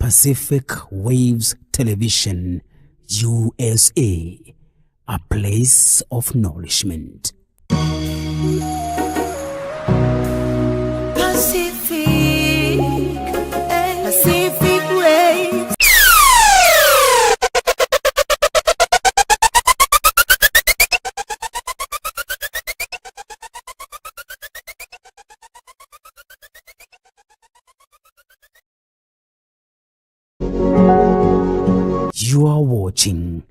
Pacific Waves Television, USA, a place of nourishment. Pacific Waves. You are watching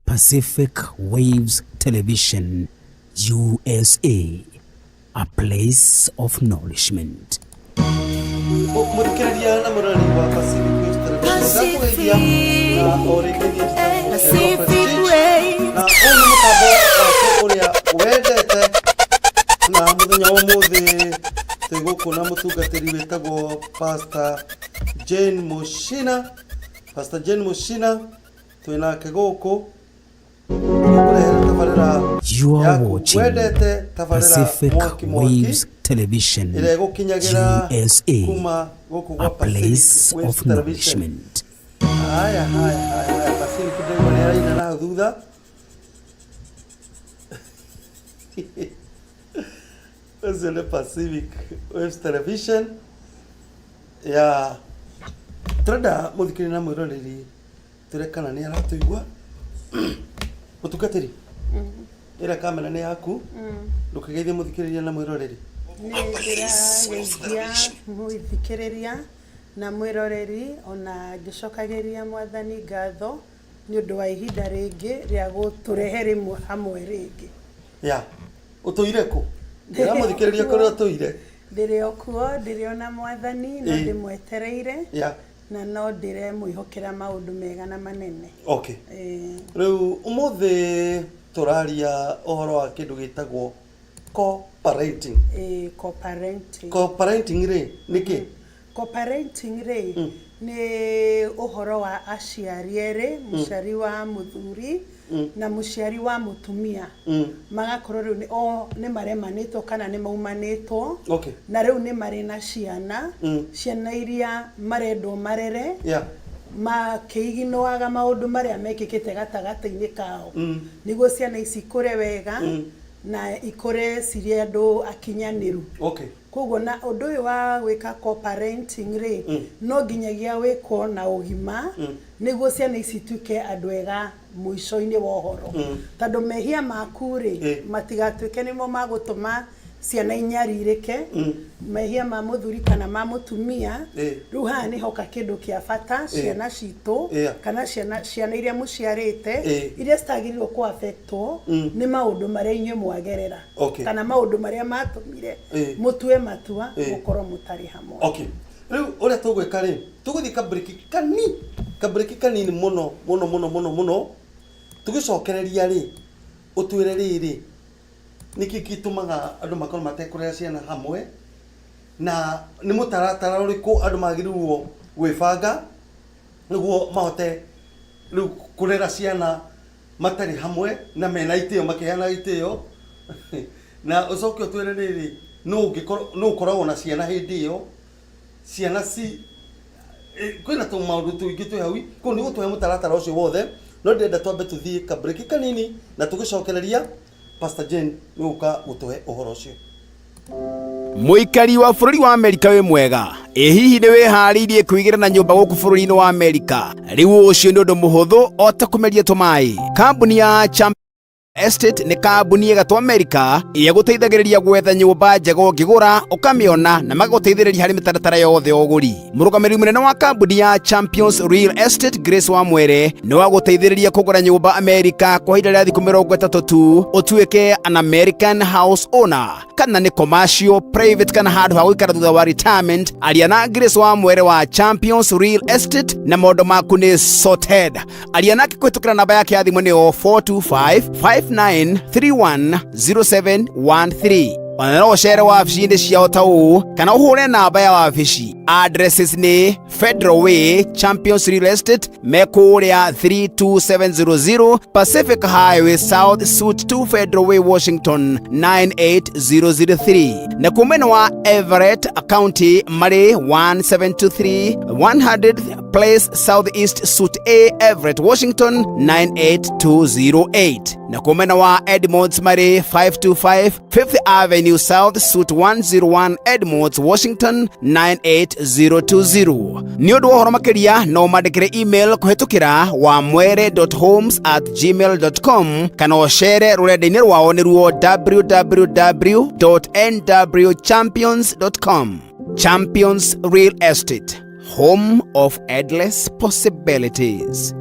Pacific Waves Television, USA, a place of nourishment. Pst.Jane Muchina. Pst.Jane Muchina, tuena kegoko. You are watching Pacific Waves Television, USA, a place of nourishment. Haya, Pacific kidogo ni aina na duda. Ezele Pacific Waves Television ya Trada muthikiri na mwiroreri turekana ni aratuigwa mutugatiri ira kamera ni yaku ndukageithie muthikiriria na mwiroreri ni ndirageithia muthikiriria na mwiroreri ona ngicokagiria mwathani ngatho ni undu wa ihinda ringi ria guturehe rimwe hamwe ringi ya utuire ku ndira muthikiriria kuri utuire ndire okuo ndire ona mwathani no ndimwetereire ya na no ndire mwihokera maundu mega na manene. Okay. Riu umuthe turaria uhoro wa kindu gitagwo co-parenting. Co-parenting ri niki? Co-parenting ri ni uhoro wa aciari eri, muciari wa muthuri na muciari wa mutumia. Magakorwo riu ni maremanitwo kana ni maumanitwo. Okay. Na riu ni mari na ciana, ciana iria marendwo marere. Yeah. Makiiginoaga maundu maria mekikite gatagata-ini kao niguo ciana ici ikure wega na ikure ciria andu akinyaniru. Okay. Koguo na undu uyu wa gwika co-parenting ri no nginyagia wiko na ugima niguo ciana ici tuike andu ega muico-ini wa uhoro tondu mehia maku ri matigatuike nimo magutuma ciana inyaririke mehia ma muthuri kana ma mutumia riu haha ni hoka kindu kia bata ciana citu kana ciana iria muciarite iria citagirirwo ku affectwo ni maundu maria inywe mwagerera kana maundu maria matumire mutue matua gukorwo mutari hamwe. Okay. Riu uria tugwika ri tuguthii kabreki kanini muno tugicokereria ri utwire riri niki gitumaga andu makorwo matekurera ciana hamwe na ni mutaratara uriku andu magirirwo gwibanga niguo mahote riu kurera ciana matari hamwe na mena itio makihana itio na ucoke utwire riri no ukoragwo na ciana hindi iyo ciana ci kwina tu maundu tuingi twi hawi ko ni gutwe mutaratara ucio wothe no ndenda twambe tuthii ka break kanini na tugicokereria Pst.Jane nuka gutuhe uhoro ucio. Muikari wa bururi wa Amerika we mwega hihi ni wihariirie kuigira na nyumba guku bururi-ini wa Amerika riu ucio ni undu muhuthu ota kumeria tumai. Kambuni ya Estate ni kambuni ya gatu Amerika ya guteithagiriria gwetha nyumba njega ngigura ukamiona na magaguteithiriria hari mitaratara yothe uguri. Murugamiri munene wa kambuni ya Champions Real Estate Grace wa Mwere ni wa guteithiriria kugura nyumba Amerika kwa ihinda ria thiku 30 tu utuike an American house owner kana ni commercial private kana handu ha gwikara thutha wa retirement. Aria na Grace wa Mwere wa Champions Real Estate na maundu maku ni sorted. Aria nake kwitukira namba yake ya thimu ni 425 59310713 ona no shere wabici-inĩ ciao ta ũũ kana ũhũre namba ya wabici. Addresses nĩ Federal Way, Champions Real Estate, Mekuria 32700, Pacific Highway South, Suite 2, Federal Way, Washington 98003. Na kumena wa Everett County, Murray 1723, 100th Place Southeast, Suite A, Everett, Washington 98208. Na kumena wa Edmonds, Murray 525, 5th Avenue South, Suite 101, Edmonds, Washington 98020. Ni ũndũ wa ũhoro makĩria no mandĩkĩre email kũhetũkĩra wamwere.homes@gmail.com kana ũcere rũrenda-inĩ rwao nĩruo www.nwchampions.com. Champions Real Estate, home of endless possibilities.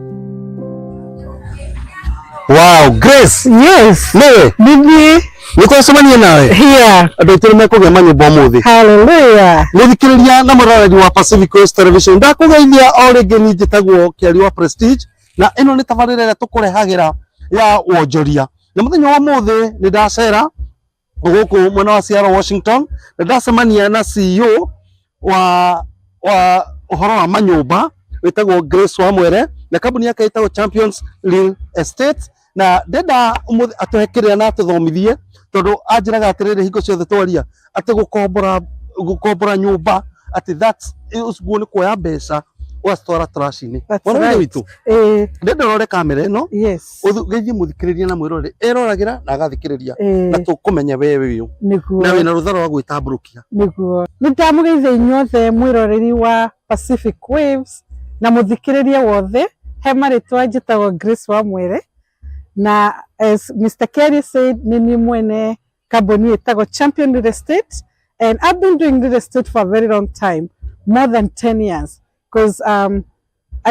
Wow, Grace. Yes. Newe. Bibi. Niko somania nawe. Here. Adotero meko gema nyumba muthi. Hallelujah. Nithikiriria na muroreri wa Pacific Coast Television. Ndakugeithia o ringi ni njitagwo Kiarie wa Prestige na ino ni tabarira ria tukurehagira ya wonjoria. Na muthenya wa muthi ni ndacera guku mwena wa Seattle, Washington. Na ndacemania na CEO wa uhoro wa manyumba witagwo Grace wa Mwere na kambuni yake itagwo Champions Real Estate. Na ndenda umuthi atuhekerera na tuthomithie tondu anjiraga atiriri hingo ciothe twaria ati gukombora nyumba ati that's usguo ni kuoya mbeca wastora trash-ini. Wana witu ndenda rore kamera ino. Yes. Geithie muthikiriria na mwirore eroragira na agathikiriria na tukumenya wewe uyu na wina rutharo wa gwitamburukia niguo nitamugeithia inyuothe mwiroreri wa Pacific Waves na muthikiriria wothe he maritwa njitagwo Grace wa Mwere. Na as Mr. Kiarie said, nini mwene kambuni itagwo Champion Real Estate, and I've been doing real estate for a very long time, more than 10 years, because I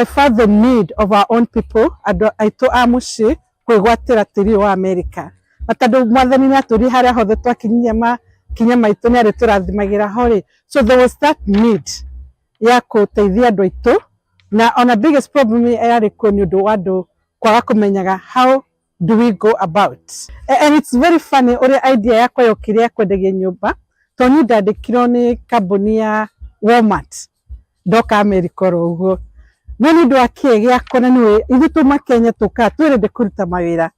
found the need of our own people. Aito amushi kwigwatira tiri wa America. Matandu mwathani na turi haria hothe twakinya maitu ni ari turathimagira hori. So there was that need ya kuteithia andu aitu, na on a biggest problem yari ko ni undu wa andu kwaga kumenyaga how do we go about. And it's very funny, ore idea yakwa yokire ya kwendagia nyumba toni ndandikirwo ni kambuni ya Walmart ndoka America uguo noni ndo akiegea kona niwe ithu tuma Kenya tuka twirende kuruta mawira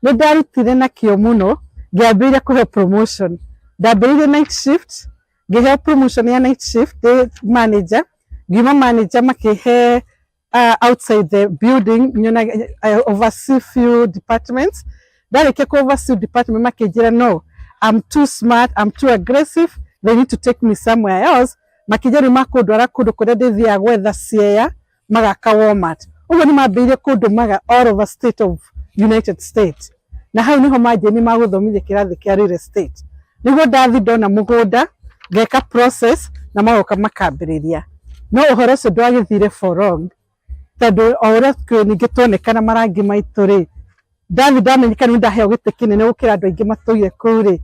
ni ndarutire na kio muno ngiambire kuhe promotion ndambire night shift ngihe promotion ya night shift manager ngima manager makihe outside the building, I oversee few departments. That I oversee department makijira no, I'm too smart, I'm too aggressive. They need to take me somewhere else. Makijari makodwara kudu kodede via weather siya magaka Walmart. Ugo ni mabire kudu maga all over state of United States. Na hau niho maje ni maguthomithia kirathi kia real estate. Nigo ndathi ndona mugoda geka process na magoka makambiriria. No uhoro ucio ndwagithire for long. Tado ora ni gitonekana marangi maitu ri ndathi ndamenyeka ni ndaheo gite kinene gukira andu aingi matuire kuri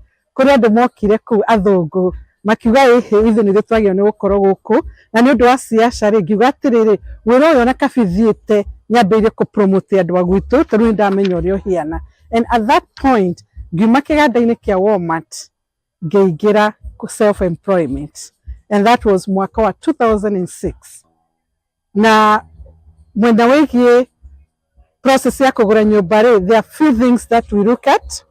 andu mokire ku athungu makiuga ithu ni twagio ni gukorwo guku na ni undu wa ciaca ri ngiuga atiriri wira uyu na kabithiite nyambiire ku promote andu agwitu tondu ni ndamenya uria hiana. And at that point ngiuma kiganda-ini kia Walmart ngeigira self employment, and that was mwaka wa 2006. Na when the process ya kugura nyumba ri, there are few things that we look at.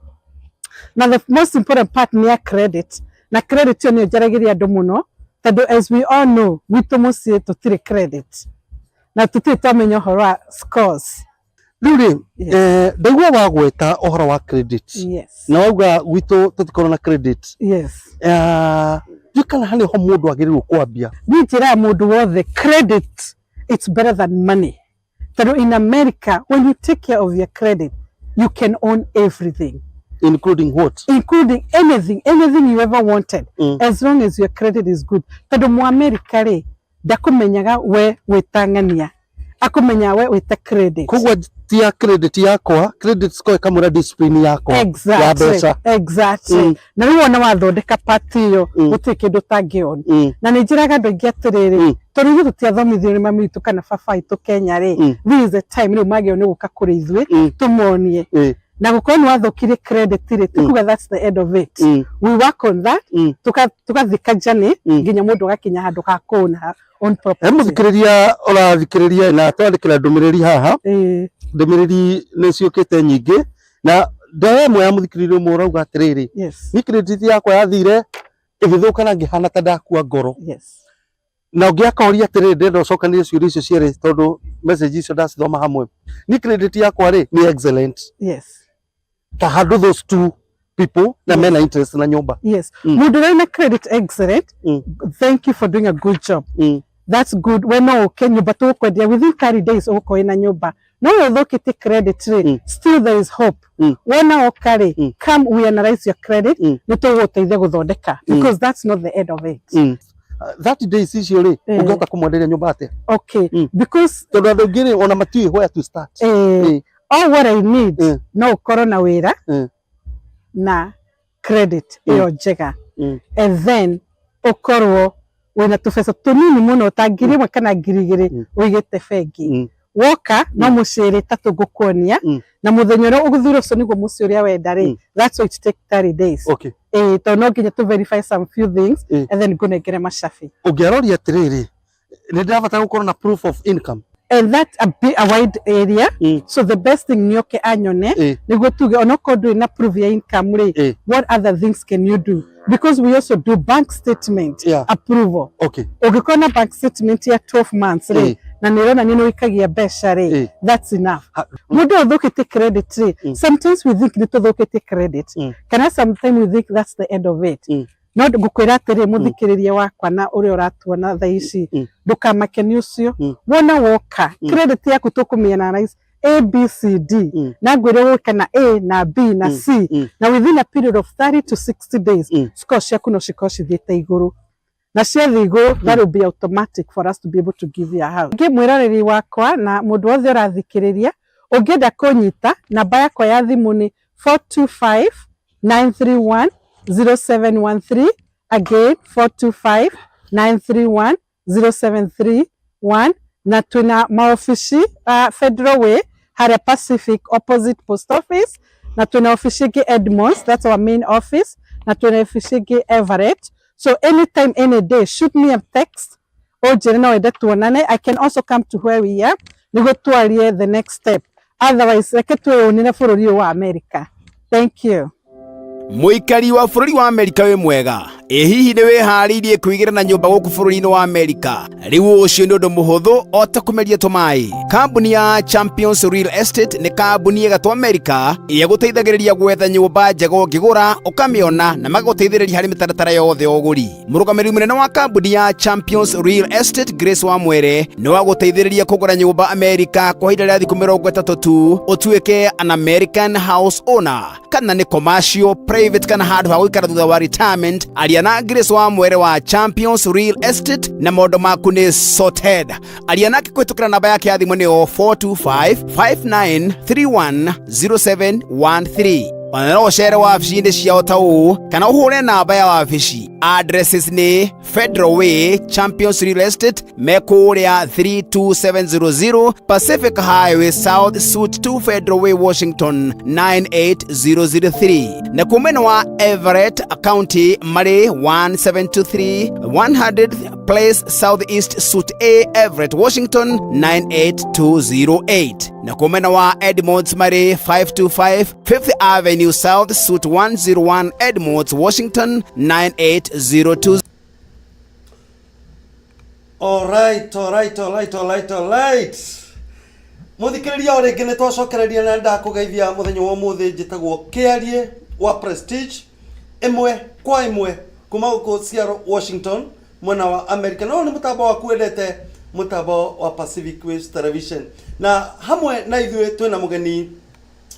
Now the most important part ni credit. Na credit yo ni jaragiria andu muno tondu as we all know witu mucie tutire credit na tutire twamenya horo wa scores. Ruri ndagwa wa gweta uhoro wa credit. Yes. Na wauga witu tutikorwo na credit. Yes. Dukana hani ho mundu agirirwo kwambia. Ni njira mundu wothe credit, it's better than money. So in America, when you take care of your credit, you can own everything. Including what? Including anything you ever wanted, as long as your credit is good. So mu America re, ndakumenyaga we wetangania. Akumenya we weta credit. Kugwa tia credit yakwa, credit score kamura discipline yakwa. Exactly. Exactly. Na wona wathondeka party yo utike ndutangiona. Na njiraga andu aingi atiriri tondu tutiathomithio ni mami itu kana baba itu Kenya ri, this is the time ni magio ni guka kuri ithwe tumonie na gukorwo ni wathukire credit ri tukuga that's the end of it. We work on that tukathika jani nginya mundu gakinya handu ha kuona on property. Muthikiriria urathikiriria na twandikira ndumiriri haha ndumiriri ni ciukite nyingi na ndawe mwe ya muthikiriria mwe urauga atiriri ni credit yakwa yathire igithuka na ngihana ta ndakua ngoro na ngiakoria atiriri ndenda ucokanire ciuria icio ciere tondu message icio ndacithoma hamwe ni credit yakwa ri ni excellent to handle those two people na mena interest na nyumba. Mundu na credit excellent. Thank you for doing a good job. That's good. When okay nyumba tu kwendia within 30 days uko ina nyumba. No uthokite credit rate. Still there is hope. Wena okare come we analyze your credit nituguteithia guthondeka because that's not the end of it. 30 days icio ri ungehota kumwenderia nyumba atia? Okay, because tondu andu ngiri ona matiui where to start. All what I need no corona wira na credit iyo njega and then ukorwo wena tufesa tunini muno ta ngiri imwe kana ngiri igiri uigite bengi woka no muciri tatu gukonia na muthenya ro uguthura ucio niguo muci uria wenda ri that's why it take 30 days. Okay, to no nginya to verify some few things and then go negere macabi ungiaroria atiriri ni ndavata gukorwo na proof of income and that's a wide area. So the best thing nyoke anyone niguo tuge onoko do na prove your income ri what other things can you do because we also do bank statement approval. Okay, ugikona bank statement ya 12 months ri na nirona nino ikagia besha ri that's enough. Mundu uthukite credit ri sometimes we think ni tuthukite credit kana sometimes we think that's the end of it. No ngukwira atiri muthikiririe wakwa na uri uratuona tha ici ndukamakeni ucio wona woka credit yaku tukumena analyze ABCD na ngwire woka na A na B na C na within a period of 30 to 60 days score ciaku no cikorwo cithiite iguru na ciathi iguru that will be automatic for us to be able to give you a house. Ngi mwiroreri wakwa na mundu wothe urathikiriria ungienda kunyita namba yakwa ya thimu ni 425 931 0713 again 425 931 0731 na tuna maofisi Federal Way hara Pacific opposite post office na tuna ofisi gi Edmonds that's our main office na tuna ofisi gi Everett. So anytime any day shoot me a text or jena wenda tuonane. I can also come to where we are nigo twarie the next step, otherwise reke tuonane bururi wa America. Thank you. Muikari wa bururi wa Amerika we mwega hihi ni wihariirie kuigira na nyumba guku bururi-ini wa Amerika riu ucio ni undu muhuthu ota kumeria tumai. Kambuni ya Champions Real Estate ni kambuni ya gatu Amerika ya guteithagiriria gwetha nyumba njega ngigura ukamiona na magaguteithiriria hari mitaratara yothe ya uguri. Murugamiri munene wa kambuni ya Champions Real Estate Grace wa Mwere ni wa guteithiriria kugura nyumba Amerika kwa ihinda ria thiku 30 tu utuike an American house owner kana ni commercial private kana handu ha guikara thutha wa retirement. Ariana Grace wa Mwere wa Champions Real Estate na mondo maku ni sorted. Ariana kwitukira namba yake ya thimu ni 425 5931 0713. Wanero shere wa afishinde ciao tau kana uhure namba ya wafishi. Addresses ni Federal Way Champions Real Estate Mekuria 32700 Pacific Highway South Suite 2 Federal Way Washington 98003 na kumeno wa Everett County Mari 1723 100th Place Southeast Suite A Everett Washington 98208 na kumeno wa Edmonds Mari 525 5th Avenue South Suite 101 Edmonds Washington 98020. Alright. Muthikiriria ore ngene twacokereria na ndakugeithia muthenya wa muthi njitagwo Kiarie wa Prestige imwe kwa imwe kuma uko Seattle Washington mwena wa America. No ni mutambo wa kuendete mutambo wa Pacific Waves Television na hamwe na ithuĩ twina mugeni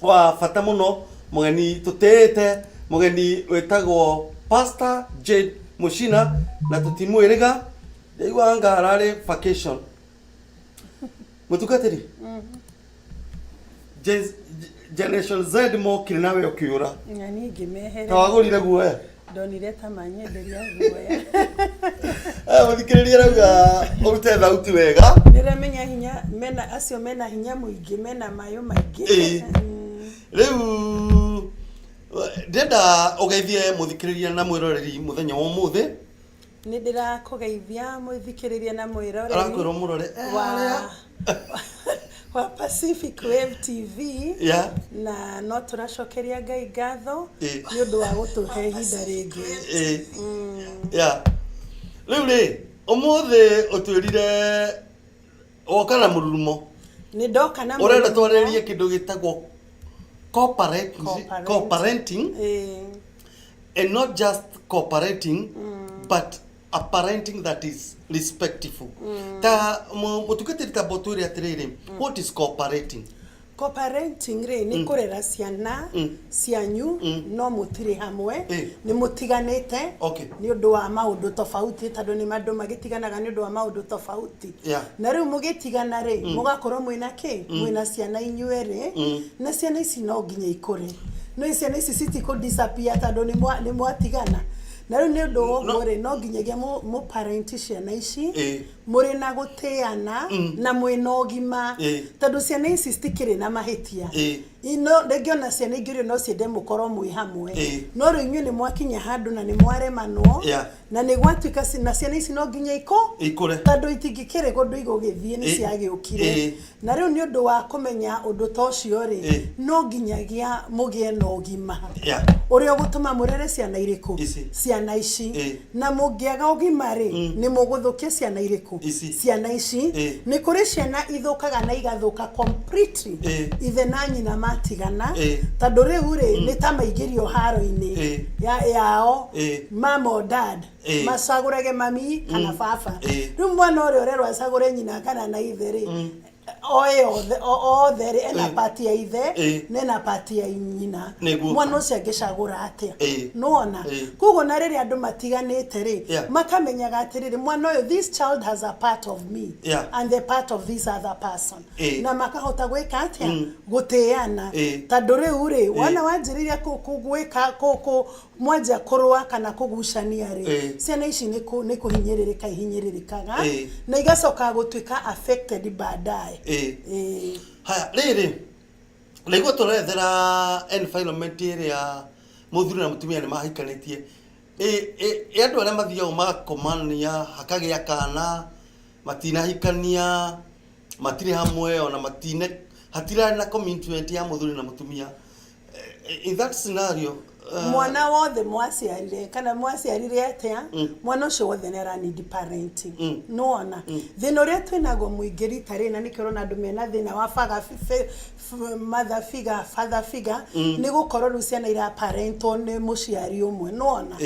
wa bata muno, mugeni tutete, mugeni wetagwo Pst.Jane Muchina na tutimwiriga igwa ngarare vacation mutukatiri Generation Z mo kiri nawe ukiura ngani ngimehere tawagurire guoya ndonire tamanyenderia guoya muthikiriria rauga urute thauti wega niramenya hinya mena acio mena hinya muingi mena mayo maingi Riu ndenda ugeithie muthikiriria na mwiroreri muthenya wa umuthi. Ni ndirakugeithia muthikiriria na mwiroreri. Arakwira murore wa Pacific Wave TV. Yeah. Na no turacokeria Ngai ngatho ni undu wa gutuhe ihinda ringi. Yeah. Riu ri umuthi utwirire okana mururumo. Ni ndoka na mururumo. Urenda twarerie kindu gitagwo cooperating and not just cooperating but a parenting that is respectful. Ta mutuketiri ta boturi atiriri. What is cooperating? Cooperating ni kurera ciana cianyu no mutire hamwe ni mutiganite ni undu wa maundu tofauti tondu ni mandu magitiganaga ni undu wa maundu tofauti na riu mugitigana mugakorwo mwina ki mwina ciana inyuere na ciana ici no nginya ikure no ciana ici citiko disappear tondu ni mwatigana na riu ni undu wo no nginyagia mu parent ciana ici muri na guteana na mwina ogima tondu ciana ici citikire na mahitia ino ngiona ciana ingiri no ciende mukorwo mwi hamwe no riu inyu ni mwakinya handu na ni mwaremanwo na ni gwatuika na ciana ici no nginya ikure tondu itingikire gundu igugithie ni ciagiukire na riu ni undu wa kumenya undu tocio no nginyagia mugie na ogima uria gutuma murere ciana iriku ciana ici na mungiaga ogima ni muguthukia ciana iriku ciana ici ni kuri ciana ithukaga na igathuka completely ithe na nyina matigana tondu riu ni ta maigirio haro-ini yao mama or dad macagurage mami kana baba riu mwana uria urerwo acagure nyina kana na ithe othe ena pati ya ithe nena pati ya nyina mwana ucio angicagura atia nuona kugo na riria andu matiganite makamenyaga atiriri mwana uyu this child has a part of me and the part of this other person na makahota gwika atia guteana tondu riu wana wanjiriria gwika mwanja kurwa kana kugucania ciana ici ni kuhinyiririkaga na igacoka gutuika affected baadaye haya riri lego torethera environment area muthuri na mutumia ni mahikanitie andu aria mathiaga makomania hakagia kana matinahikania matire hamwe ona matine hatira na commitment ya muthuri na mutumia in that scenario mwana wothe mwaciarire kana mwaciarire atia mwana ucio wothe nera need parenting nuona thina uria twinago muingiri tari na nikirona andu mena thina wa mother figure father figure ni gukorwo ruciana ira parentwo ni muciari umwe nuona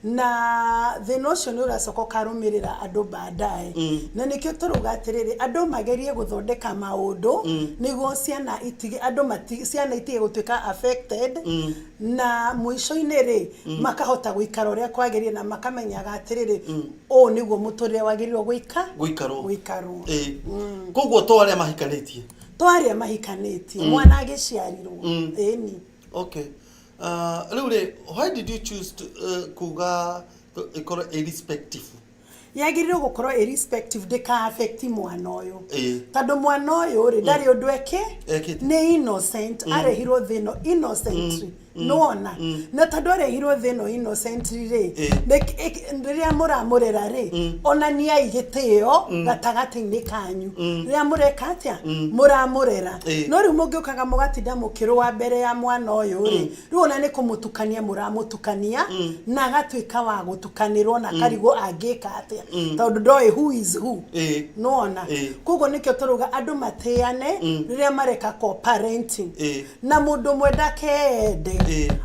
na thina ucio ni uracoka karumirira andu baadaye na nikio turuga atiriri andu magerie guthondeka maundu niguo ciana itige andu ciana itige gutuika affected na mwisho-ini makahota guikara uria kwagerie na makamenyaga atiriri o niguo muturire wagirirwo guikarwo koguo twaria mahikanitie mwana agiciarirwo ni okay riu why did you choose to kuga ikoro irrespective yagirirwo gukorwo irrespective deka affect mwana uyu tondu mwana uyu ndari undu ni innocent arehirwo thino innocently nuona na tondu arehirwo thino innocently riria muramurera ona ni aigitio gatagati-ini kanyu riria mureka atia muramurera no riu mungiukaga mugatinda mukirwa mbere ya mwana uyu riu ona ni kumutukania muramutukania na agatuika wa gutukanirwo na karigwo angika atia tondu ndoi who is who nuona kugo nikio turuga andu mateane riria mareka co-parenting na mundu mwenda kende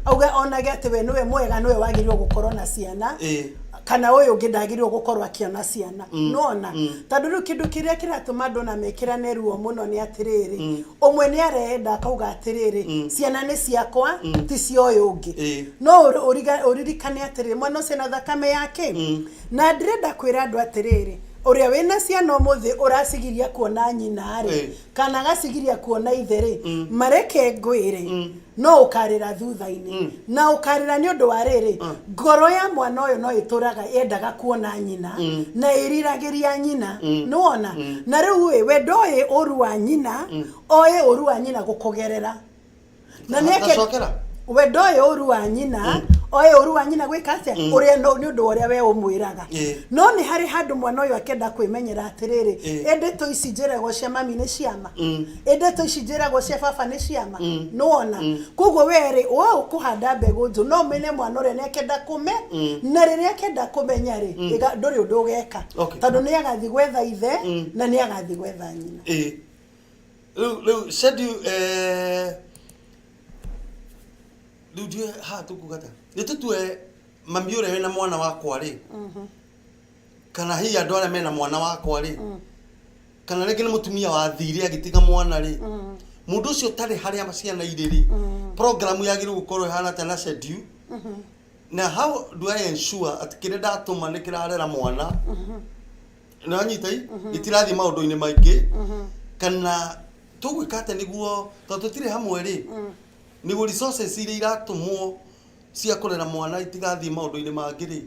auga onage ati we niwe mwega niwe wagirirwo gukorwo na ciana kana uyu ngindagirirwo gukorwo akiona ciana nuona tondu riu kindu kiria kiratuma andu na mekirane ruo muno ni atiriri umwe ni arenda akauga atiriri ciana ni ciakwa ti cio uyu ungi no uririkane atiriri mwana ucio na thakame yake na ndirenda kwira andu atiriri uria wena ciana umuthi uracigiria kuona nyina kana gacigiria kuona ithe mareke ngwire no ukarira thutha-ini na ukarira ni undu wa riri ngoro ya mwana uyu no ituraga yendaga kuona nyina na iriragiria nyina nuona na riu we ndoi uru wa nyina oe uru wa nyina gukugerera na nĩeke we ndoĩ ũru wa nyina oĩ ũru wa nyina gwĩka atĩa ũrĩa nĩ ũndũ ũrĩa we ũmwĩraga no nĩ harĩ handũ mwana ũyũ akĩenda kwĩmenyera atĩrĩrĩ ĩndĩtũ ici njĩragwo cia mami nĩ ciama ĩndĩtũ ici njĩragwo cia baba nĩ ciama nĩwona koguo werĩ ũkũhanda mbegũ njũ no ũmenye mwana ũrĩa nĩakĩenda kũme na rĩrĩa akĩenda kũmenya rĩ ndũrĩ ũndũ ũgeka tondũ nĩ agathiĩ gwetha ithe na nĩ agathiĩ gwetha nyina rĩu schedule Dudie ha tukugata nitutue mami ure wena mwana wakwa ri kana hi andu ara mena mwana wakwa ri kana rĩngĩ nĩ mũtumia wa thiri agitiga mwana ri mundu ucio tari haria maciana ire ri program yagĩrĩirwo gũkorwo ihana ta na schedule na how do I ensure at kire ndatũma nĩ kĩrarera mwana na nyitai itirathi maũndũ-inĩ maingĩ kana tũgwĩka atĩa nĩguo tondũ tũtirĩ hamwe ri nĩguo resources iria iratũmwo cia kũrera mwana itigathiĩ maũndũ-inĩ mangĩ rĩ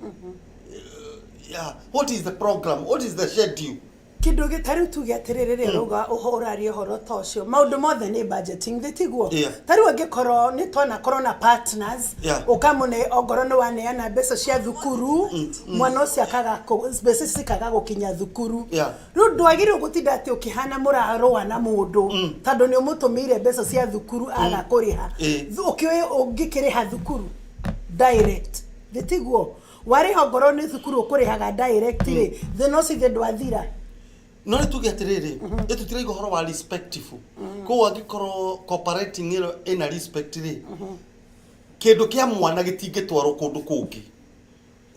what is the program, what is the schedule? Kĩndũ gĩtarĩ tuge atĩrĩrĩ rĩrĩa rauga ũhorarie ũhoro ta ũcio maũndũ mothe nĩ budgeting thĩtiguo tarĩ angĩkorwo nĩ twana corona partners ũkamũne ongorwo nĩ waneana mbeca cia thukuru mwana ũcio akaga mbeca cikaga gũkinya thukuru rĩu ndwagĩrĩirwo gũtinda atĩ ũkĩhana mũrarũa na mũndũ tondũ nĩ ũmũtũmĩire mbeca cia thukuru aga kũrĩha ũkĩoĩ ũngĩkĩrĩha thukuru direct thĩtiguo warĩha ongorwo nĩ thukuru ũkũrĩhaga direct rĩ thĩna ũcio ithe ndwathira no nĩ tuge atĩrĩrĩ ĩtũtiraiga ũhoro wa respectful koguo angĩkorwo cooperating ĩna respect rĩ kĩndũ kĩa mwana gĩtingĩtwarwo kũndũ kũngĩ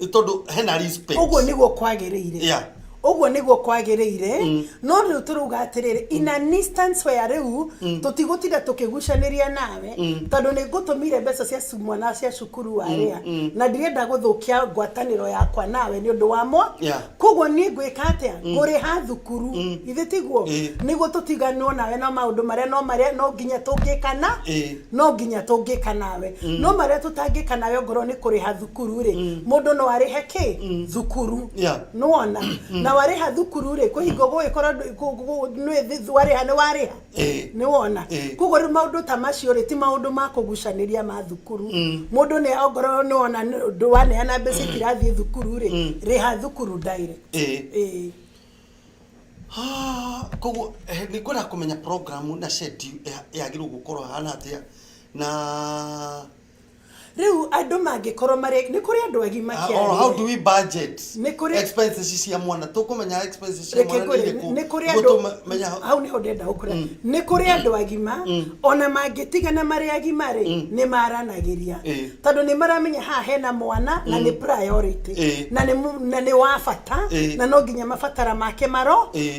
tondũ hena respect ũguo nĩguo kwagĩrĩire ũguo nĩguo kwagĩrĩire no rĩu tũruga atĩrĩrĩ in an instance where rĩu tũtigũtinda tũkĩgucanĩria nawe tondũ nĩ ngũtũmire mbeca cia mwana cia cukuru warĩa na ndirenda gũthũkia ngwatanĩro yakwa nawe nĩ ũndũ wamo koguo niĩ ngwĩka atĩa ngũrĩha thukuru ithe tiguo nĩguo tũtiganwo nawe no maũndũ marĩa no nginya tũngĩkana no nginya tũngĩka nawe no marĩa tũtangĩka nawe ongorwo nĩ kũrĩha thukuru rĩ mũndũ no arĩhe kĩ thukuru nĩwona na warĩha thukuru rĩ kũhingo gũgĩkorwo nĩ warĩha nĩ warĩha nĩ wona koguo rĩu maũndũ ta macio rĩ ti maũndũ ma kũgucanĩria ma thukuru mũndũ nĩ ongorwo nĩ wona waneana mbeca itirathiĩ thukuru rĩ rĩha thukuru direct koguo nĩ ngwenda kũmenya program na schedule yagĩrĩirwo gũkorwo hana atĩa na rĩu andũ mangĩkorwo marĩ nĩ kũrĩ andũ agima Kiarie how do we budget expenses cia mwana tũkũmenya expenses cia mwana nĩ kũrĩ andũ hau nĩho ndenda gũkũra nĩ kũrĩ andũ agima ona mangĩtigana marĩ agima rĩ nĩ maranagĩria tondũ nĩ maramenya haha hena mwana na nĩ priority na nĩ wa bata na no nginya mabatara make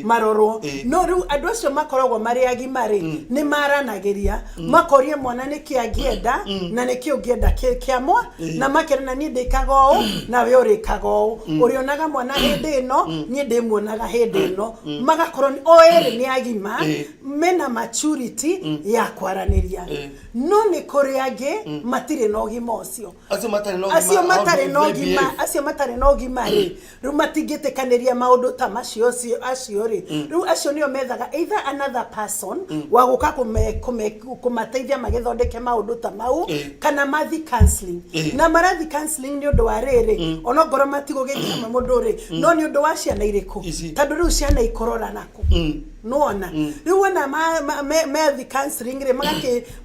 marorwo no rĩu andũ acio makoragwo marĩ agima rĩ nĩ maranagĩria makorie mwana nĩ kĩangĩenda na nĩ kĩo ngĩenda kiamwa na makerana niĩ ndĩkaga ũũ na we ũrĩkaga ũũ ũrĩonaga mwana hĩndĩ ĩno niĩ ndĩmuonaga hĩndĩ ĩno magakorwo o erĩ nĩ agima mena maturity ya kwaranĩria no nĩ kũrĩ angĩ matirĩ na ũgima ũcio acio matarĩ na ũgima rĩ rĩu matingĩtĩkanĩria maũndũ ta macio acio rĩ rĩu acio nĩo methaga either another person wa gũka kũmateithia magĩthondeke maũndũ ta mau kana mathi counseling na marathi counseling nĩ ũndũ wa rĩrĩ ona ngoro matigũgĩthima mũndũ rĩ no nĩ ũndũ wa ciana irĩkũ tondũ rĩu ciana ikorora naku nona rĩu ona mathi counseling rĩ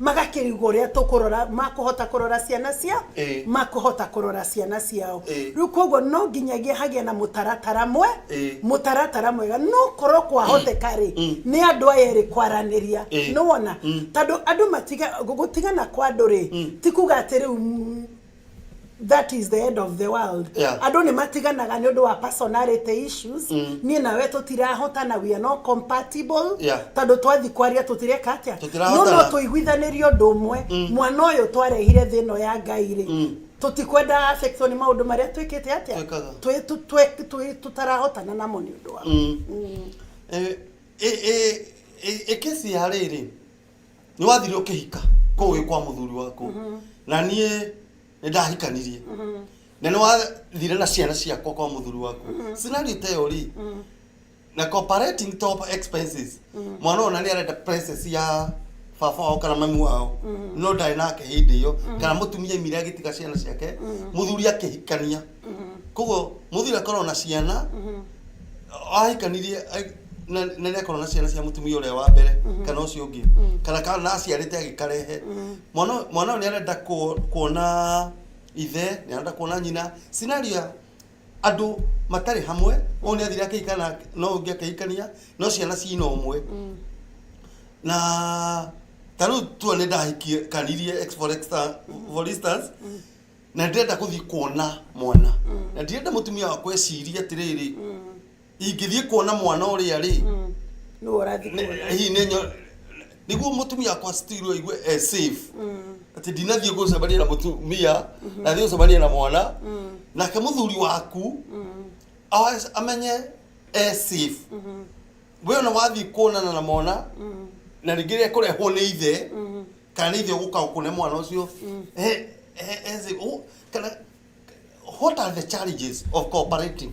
magakĩrigwo ũrĩa tũkũrora makũhota kũrora ciana ciao makũhota kũrora ciana ciao rĩu koguo no nginyagia hagĩa na mũtaratara mwega no korwo kwahoteka rĩ nĩ andũ aya erĩ kwaranĩria nĩwona tondũ andũ gũtigana kwa andũ rĩ ti kuga atĩ rĩu that is the end of the world andũ nĩ matiganaga nĩ ũndũ wa personality issues niĩ nawe tũtirahotana we are not compatible tondũ twathi kwaria tũtireka atĩa no tũiguithanĩrie ũndũ ũmwe mwana ũyũ twarehire thĩno ya Ngai rĩ tutikwenda affectwo nĩ maũndũ marĩa twĩkĩte atĩa tutarahotana namo nĩ ũndũ wa kesi ya rĩrĩ nĩ wathire ũkĩhika kũu kwa mũthuri waku na niĩ ndahikanirie na nĩ wathire na ciana ciakwa kwa mũthuri waku scenario ta ĩyo rĩ na cooperating top expenses mwana ona nĩ arenda prices ya baba wao kana mami wao no ndai nake hindi iyo kana mutumia imire agitiga ciana ciake muthuri akihikania koguo muthuri akorwo na ciana ahikanirie na nä akorwo na ciana cia mutumia uria wa mbere kana ucio ungi kana aciarite agikarehe mwana nä arenda kuona ithe nä arenda kuona nyina scenario andu matari hamwe o nä athire akikana no ungi akikania no ciana cina umwe na taru tuone ndahikie kanirie for instance na ndenda kuthi kuona mwana na ndenda mutumia wa kweciria atiriri ingithie kuona mwana uria ri no urathi kuona hi nenyo niguo mutumia kwa stiro igwe safe ati ndinathie gucabania na mutumia na thio gucabania na mwana na ke muthuri waku amenye safe we na wathi kuonana na mwana na rigire kurehwo ni ithe kana ithe guka kune mwana ucio kana what are the challenges of cooperating?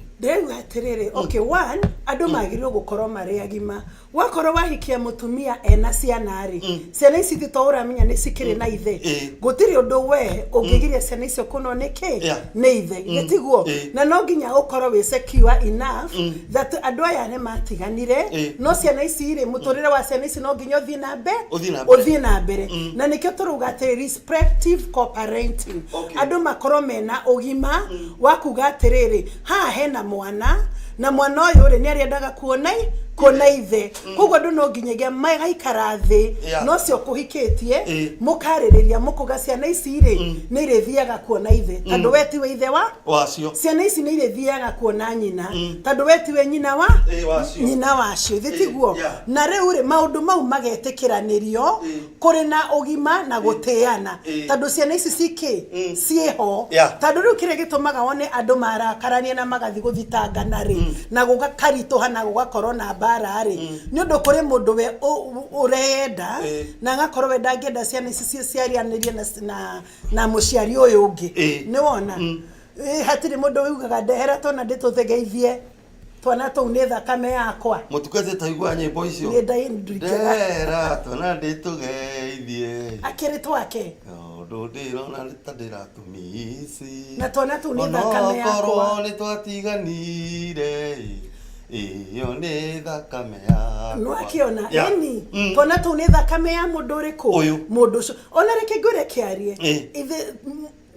Okay, one, andu magirwo gukorwo mari agima. Wakorwo wahikia mutumia ena ciana ri. Ciana ici thitowra menya ni cikiri na ithe. Gutiri undu we ungigiria ciana icio kuno niki ni ithe. Getiguo na no nginya ukorwo we secure enough that andu aya ne matiganire no ciana ici ri muturire wa ciana ici no nginya uthie na mbere. Na nikio turuga ati respective co-parenting. Andu makorwo mena ugima wakuga atiriri ha hena mwana na mwana uyu ri ni ariendaga kuona ithe koguo ndu no nginyagia magaikara thi no cio kuhikitie mukaririria mukuga ciana ici ri ni irithiaga kuona ithe tondu wetiwe ithe wacio ciana ici ni irithiaga kuona nyina tondu wetiwe nyina wacio thitiguo na riu ri maundu mau magetikiranirio kuri na ugima na gutiana tondu ciana ici cieho tondu riu kire gitumaga wone andu marakarania na magathi guthitangana ri na gugakarituha na gugakorwo na barari ni undu kuri mundu we urenda na ngakorwo we ndangenda ciana ici ciarianirie na muciari uyu ungi ni wona hatiri mundu ugaga ndehera tona ndituthegeithie twana tu ni thakame yakwa mutukeze taigwa nyimbo icio ni ndehera twana nditugeithie akiri twake ndu ndirona nitandiratumisi na twana tu ni thakame yakwa ni twatiganire iyo ni thakame yakwa no akiona yani twana tu ni thakame ya mundu riku mundu ucio ona reke ngure Kiarie ithe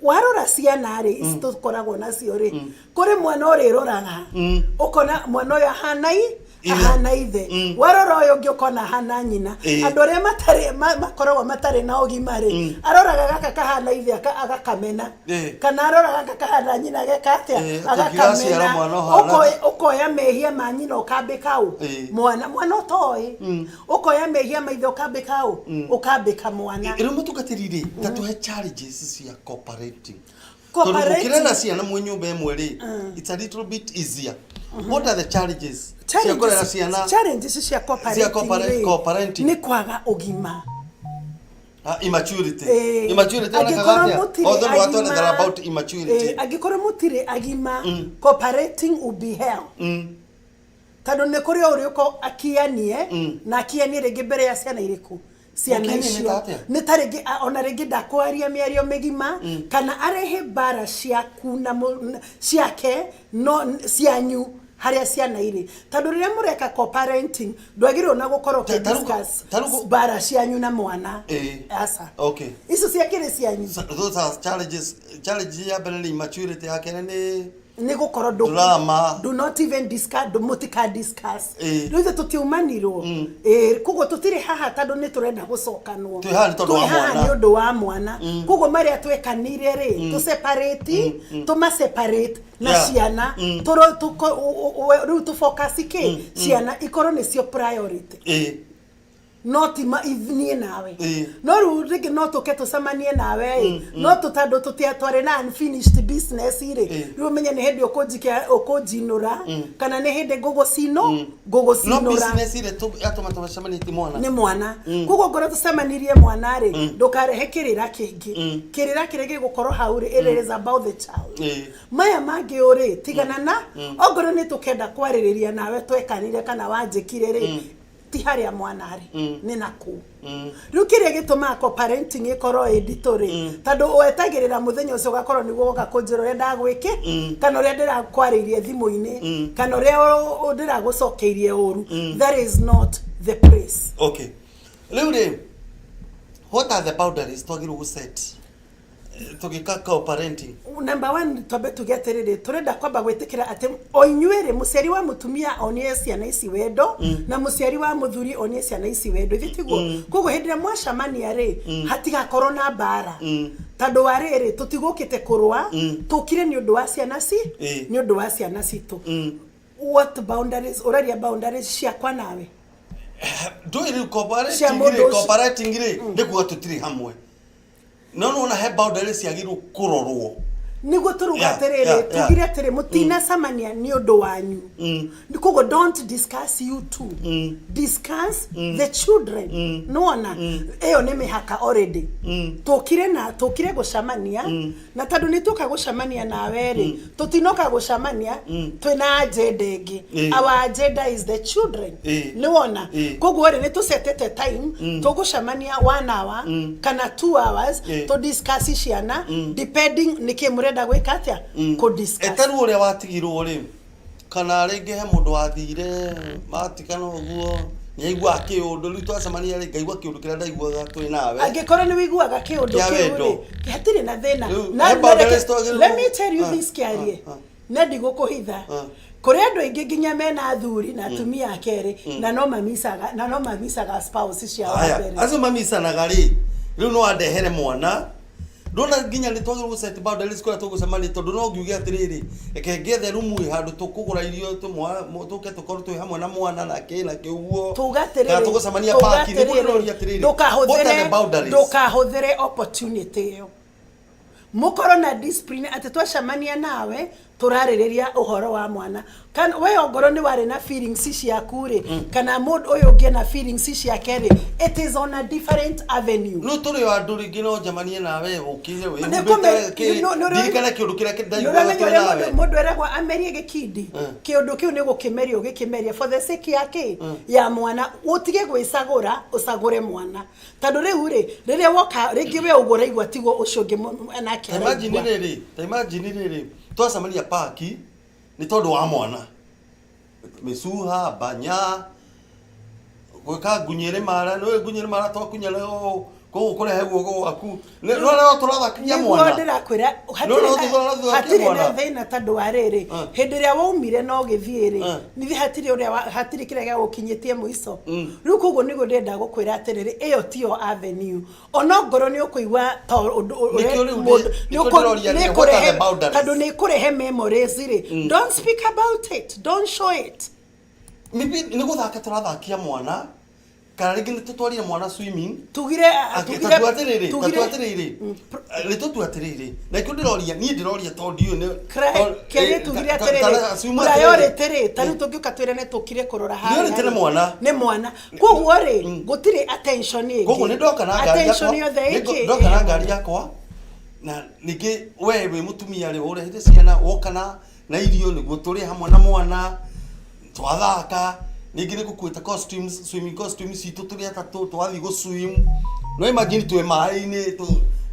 warora ciana ri istukoragwo nacio ri kuri mwana uriroraga ukona mwana uyu ahana ithe warora uyu ungi ukona hana nyina andu aria makoragwo matari na ugima ri aroraga gaka kahana ithe agakamena kana aroraga gaka kahana nyina gekatia agakamena ukoya mehia ma nyina ukambika u mwana utoi ukoya mehia ma ithe ukambika u ukambika mwana iri mutugatirire tatuhe challenges cia cooperating kirena ciana mwe nyumba imwe ri it's a little bit easier. What are the challenges? Challenges cia cooperating ni kwaga ugima. Immaturity. Immaturity ona kagatia. Although what are about immaturity? Agikora mutire agima cooperating will be hell. Tado ne kuri uriuko akianie na akianie rege mbere ya ciana iriku. Ciana icio ni tarigi ona rege ndakwaria miario migima kana arehe bara ciaku na ciake no cianyu haria ciana iri tondu riria mureka co-parenting ndwagirwo na gukorwo discuss bara cianyu na mwana asa okay icio ciakire cianyu those are challenges ya benign maturity hakene ni gukorwo do not even discuss mutika discuss riu tutiumanirwo kugo tutire haha tondu ni turenda gucokanwo twi haha ni undu wa mwana kugo maria twekanire ri tu separate tuma separate na ciana riu tu focus ki ciana ikorwo ni cio priority not nie nawe no rigi no tuketo samanie nawe no tutando tutiatware na unfinished business ire ru menye ne hedi okojinura kana ne hedi gogosinora no business ire tu atoma samanie ti mwana ni mwana kugo ngoro tusamanirie mwana ri ndukarehe kirira kingi kirira kirege gukoro hauri it is about the child maya magi uri tigana na ogoro ni tukenda kwaririria nawe twekanire kana wanjikire ri ti haria mwana ari ni naku riu kiria gituma co-parenting ikoro editori tando wetagirira muthenya ucio gakoro niguo goka kunjira ria ndagwike kana ria ndirakwaririe thimu-ini kana ria ndiragũcokeirie uru that is not the place. Okay, riu what are the boundaries twagirwo gu set tugika co-parenting? Number 1 twabe tugeterere turenda kwamba gwitikira ati oinyuere muciari wa mutumia onie ciana ici wendo na muciari wa muthuri onie ciana ici wendo ithitiguo kogo hindira mwacamania ri hatigakorwo na mbara tando wariri tutigukite kurwa tukire ni undu wa ciana ci ni undu wa ciana citu. What boundaries oraria boundaries ciakwa nawe do iri cooperating ri ndikuga tutiri hamwe no na he boundaries yagiru kurorwo niguo turugaterere tugire atiri mutina samania ni undu wanyu ndikugo don't discuss you two discuss the children nona eyo ni mihaka already tukire gucamania na tandu ni tuka gucamania na weri tutinoka gucamania twina agenda ingi our agenda is the children nona kogo ri ni tusetete time tugucamania 1 hour kana 2 hours to discuss ciana depending ni kimure da gwikatia ko discuss etaru uria watigirwo ri kana ringi he mundu wathire matikana uguo nyaigua kiundu riu twacamania ri ngaigua kiundu kiria ndaiguaga twi nawe angikora ni wiguaga kiundu kiu hatire na thina na let me tell you this Kiarie na ndigukuhitha kuri andu ingi nginya mena athuri na atumia akeri na no mamisaga spouse cia wa mbere azo mamisanaga ri riu no andehere mwana ndona nginya ni twagirwo set boundaries kwa tugucemania tondu no ngiuge atiriri eke ngethe rumu handu tukugura irio tuke tukorwo twi hamwe na mwana na kina kiuguo tugatiriri tugucemania park ni kuroria atiriri ndukahuthire opportunity iyo mukoro na discipline ati twacamania nawe turaririria uhoro wa mwana kan we ogoro ni wari na feelings ciaku ri kana mod uyu ngi na feelings ciake ri it is on a different avenue no turi wa nduri ngino jamanie nawe ukire we dirikana kiundu kiria nawe mundu eragwa amerie gikindi kiundu kiu ni gukimeria ugikimeria for the sake yake ya mwana utige gwicagura usagure mwana tandu riu ri riria woka ringi we ugura igwa tigo ucungi na kera imagine riri twacamania paki ni tondu wa mwana misuha banya gwika ngunyere mara twakunya leo ko kore heguo gwaku no turathakia mwana ndirakwira hatire na thina tandu wa riri hindi ria waumire no githiiri nithi hatire kire ga gukinyitie muico riu koguo nigo ndenda gukwira atiriri iyo tio avenue ono ngoro ni ukuigwa tandu ni kurehe memories ri don't speak about it, don't show it. Maybe ni guthaka turathakia mwana kana ringi ni tutwarire mwana swimming tugire tatuatiriri ni tutuatiriri na kio ndiroria ni ndiroria tondio ni kere tugire atiriri priority ri tani tungiuka twirene tukire kurora haha ni mwana koguo ri gutire attention ingi koguo ni ndoka na ngari attention yothe ingi ndoka na ngari yakwa na ningi wewe mutumia ri urehire ciana wokana na irio niguo turi hamwe na mwana twathaka ningi ni gukwita costumes swimming costumes itu turi atatu twathi go swim no imagine twe mai-ini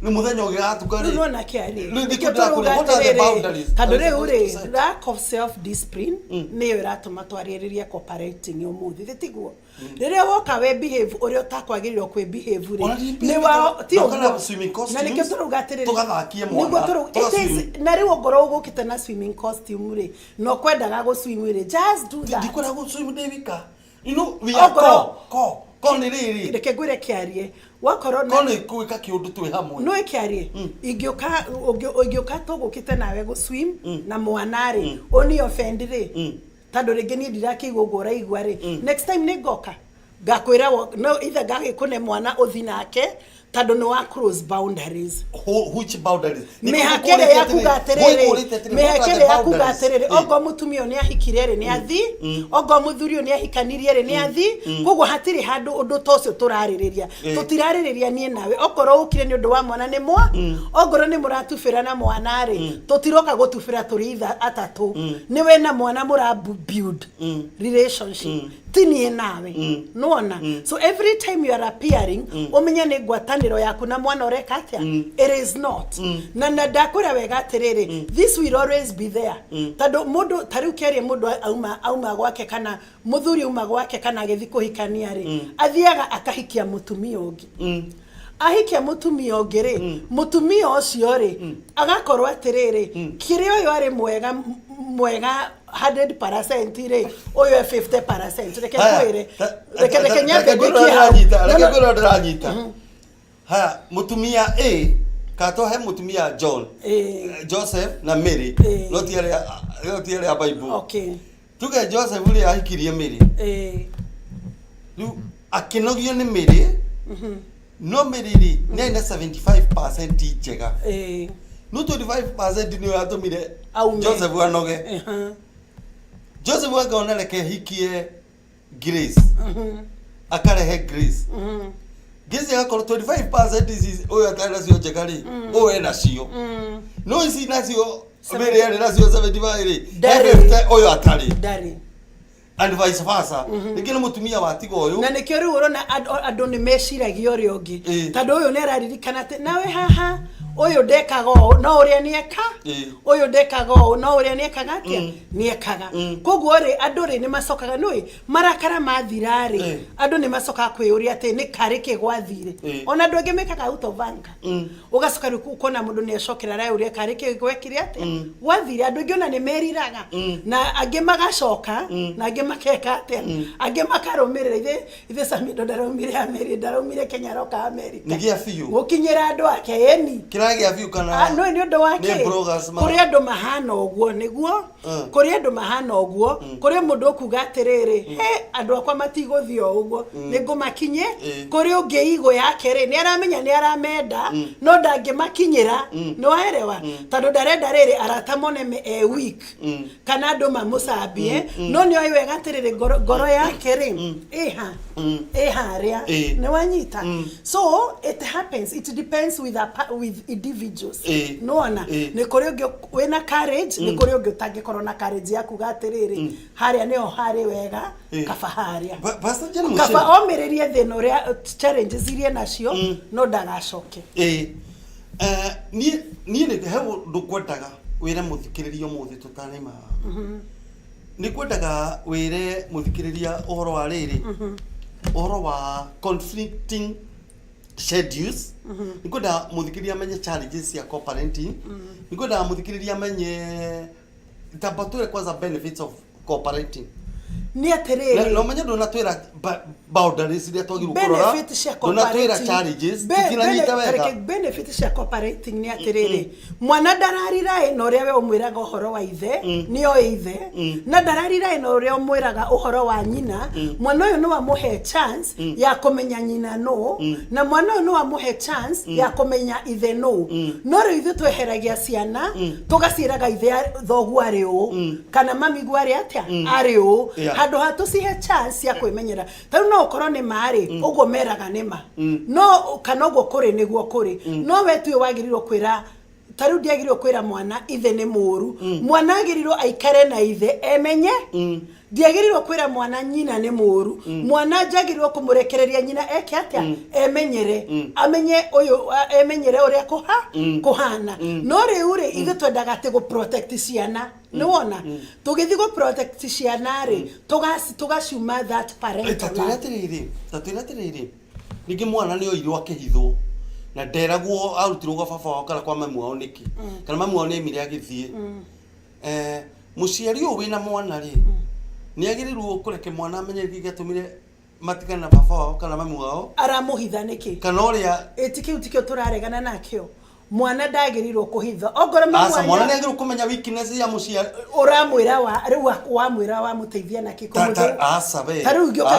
ni muthenya ugigatukari no na Kiarie what are the boundaries kadore uri lack of self discipline ni iratuma twaririria cooperating umuthi thitiguo riria woka we behave uri utakwagiririo kwi behave ri ni wa ti kana swimming costumes na nikio turugatiriri tugathakie mwana na riu ngoro ugukite na swimming costume ri no kwendaga go swim ri just do that ndikora go swim Devika you know we are ko ni riri reke gwire Kiarie wakoro ko ni kuika kiundu twi hamwe no Kiarie ingioka tugukite nawe go swim na mwana ri oni offend ri tando ringi ni ndirakiigwa ngora igwa ri next time ni ngoka ngakwira no either gagikune mwana uthi nake tado no wa cross boundaries. Which boundaries? Mehakere ya kugaterere ogo mutumio ni ahikirere ni athi ogo muthurio ni ahikaniriere ni athi kogo hatiri handu undu tocio turaririria tutiraririria nie nawe okoro ukire ni undu wa mwana ni mwa ogoro ni muratufira na mwana ri tutiroka gutufira turitha atatu niwe na mwana murabu build relationship tini nawe nona so every time you are appearing umenya ni gwataniro yaku na mwana oreka atia it is not na ndakura wega terere this will always be there tado mundu tariu Kiarie mundu auma gwake kana muthuri uma gwake kana gethi kuhikania ri athiaga akahikia mutumia ungi ahikia mutumia ungi ri mutumia ucio ri agakorwa terere kirio yo ari mwega 100% ri oyo 50% reke kwire reke nyambe ndikiranyita ha mutumia A kato he mutumia John Joseph na Mary no tiare a Bible okay tuge Joseph uri ahikirie Mary akinogio ni Mary no Mary ri nenda 75% njega no 25% ni atumire Joseph anoge Joseph akaona reke hikie Grace akarehe Grace Gezi akoro 25% is oyo atana sio chekali oyo na sio no isi na sio Mary ari na sio 75 ri oyo atari dari and vice versa nikino mutumia watigo oyo na nikio ri urona ando ni meciragia uri ungi tando oyo ne raririkana nawe haha oyo dekago no uria nieka oyo dekago no uria nieka gatia niekaga koguo ri andu ri ni macokaga nui marakara mathirari andu ni macoka kwiyuria ati ni karike gwathire ona andu angi mekaga out of anger ugacoka ri kukona mundu ni acokera rai uria karike gwekire ati gwathire andu angi ona ni meriraga na angi magacoka na angi makeka ati angi makarumirira ithe samido ndarumire Amerika ndarumire Kenya roka Amerika nigia fiu gukinyira andu ake eni kiragia fiu kana no ni undu wake kuri andu mahana oguo niguo kuri andu mahana oguo kuri mundu okuga atiriri he andu akwa matigothio uguo ningumakinye kuri ungi igo yake ri ni aramenya ni aramenda no ndangimakinyira no aerewa tando ndarenda riri aratamone week kana andu mamucambie no ni oiwe gatiriri ngoro yake ri eha ria ni wanyita so it happens it depends with individuals no ona ni kuri ungi wena courage ni kuri ungi utangikorwo na courage ya kuga atiriri haria niho hari wega kafaharia Pst.Jane kafa omiririe thina uria challenges iria nacio no ndagacoke ni ni he ndukwendaga wire muthikiririo muthi tutanema ni kwendaga wire muthikiriria uhoro wa riri uhoro wa conflicting schedules nikoda muthikiriria menye challenges ya co-parenting nikoda muthikiriria menye tabatule kwanza benefits of co-parenting ni atiriri no menye ndona twira boundaries iria twagiru kurora ndona twira challenges tikinanyita wega benefits cia co-parenting ni atiriri mwana ndararira ino uria we umwiraga uhoro wa ithe ni o ithe na ndararira ino uria umwiraga uhoro wa nyina mwana uyu no amuhe chance ya kumenya nyina no na mwana uyu no amuhe chance ya kumenya ithe no no ri ithe tweheragia ciana tugaciraga ithe thogu ari u kana mami gwari atia ari u handu hatucihe chance ya kwimenyera taru no ukorwo ni mari uguo meraga nima no kana uguo kuri niguo kuri no wetu wagirirwo kwira taru ndiagirirwo kwira mwana ithe ni muru mwana agirirwo aikare na ithe emenye ndiagirirwo kwira mwana nyina ni muru mwana jagirirwo kumurekereria nyina eke atia emenyere amenye uyu emenyere uria kuhana no riure ithe twendaga ati go protect ciana no wona tugithi go protect ciana ri tugacuma that parental tatiriri nigi mwana ni oirwo akihithwo na nderagwo arutirwo gwa baba wao kana kwa mamu wao niki kana mamu wao ni emire agithie muciari uyu wina mwana ri ni agirirwo kureke mwana amenye gigatumire matigana na baba wao kana mamu wao aramuhitha niki kana uria tikio turaregana nakio mwana ndagirirwo kuhitha ogora mwana ni agirirwo kumenya weakness ya muciari uramwira wa mwira wa muteithia na kikomo asa be taru gyoka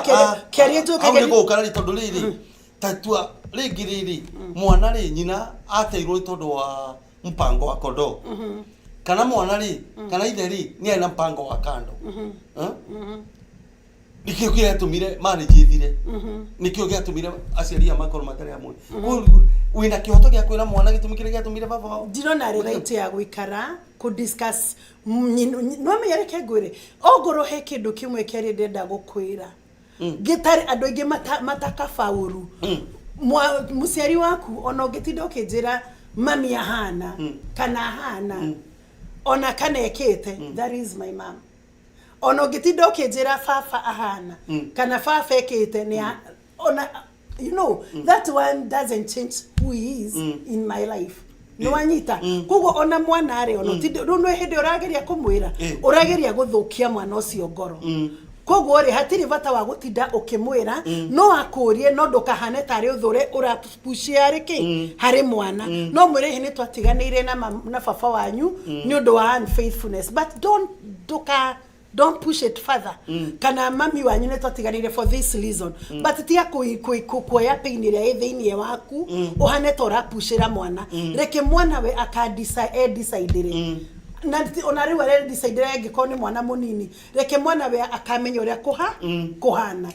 Kiarie joka Kiarie go kana tondu riri tatua rĩngĩ mwana rĩ nyina ateirwo tondu wa mpango wa kondo kana mwana rĩ kana ithe rĩ ni ana mpango wa kando nikio gĩatũmire marriage ithire nikio gĩatũmire aciari makoro matari amwe wina kĩhoto gĩa kwĩra mwana gĩtũmi kĩrĩa gĩatũmire baba ndirona right ya gwikara ku discuss no meyereke ngwire ogoro he kindu kimwe kĩarĩ ndenda gũkwĩra gitari andũ aingĩ matakafauru muciari waku ona ũngĩtinda ũkĩnjĩra mami ahana kana ahana ona kana ekĩte that is my mom ono ũngĩtinda ũkĩnjĩra baba ahana kana baba ekĩte ni ona you know that one doesn't change who he is in my life no anyita kugo ona mwana ari ono no hende ũrageria kũmwĩra ũrageria gũthũkia mwana ũcio ngoro koguo ri hatiri bata wa gutinda ukimwira no akurie no ndukahane tari uthure urapushia riki hari mwana no mwire hini twatiganire na baba wanyu ni undu wa unfaithfulness but don't push it further kana mami wanyu ne twatiganire for this reason but tia kuoya pain ire thiini waku uhane tora pushira mwana reke mwana we decide na ona riwa re decide angikoni mwana munini reke mwana we akamenya uria kuhana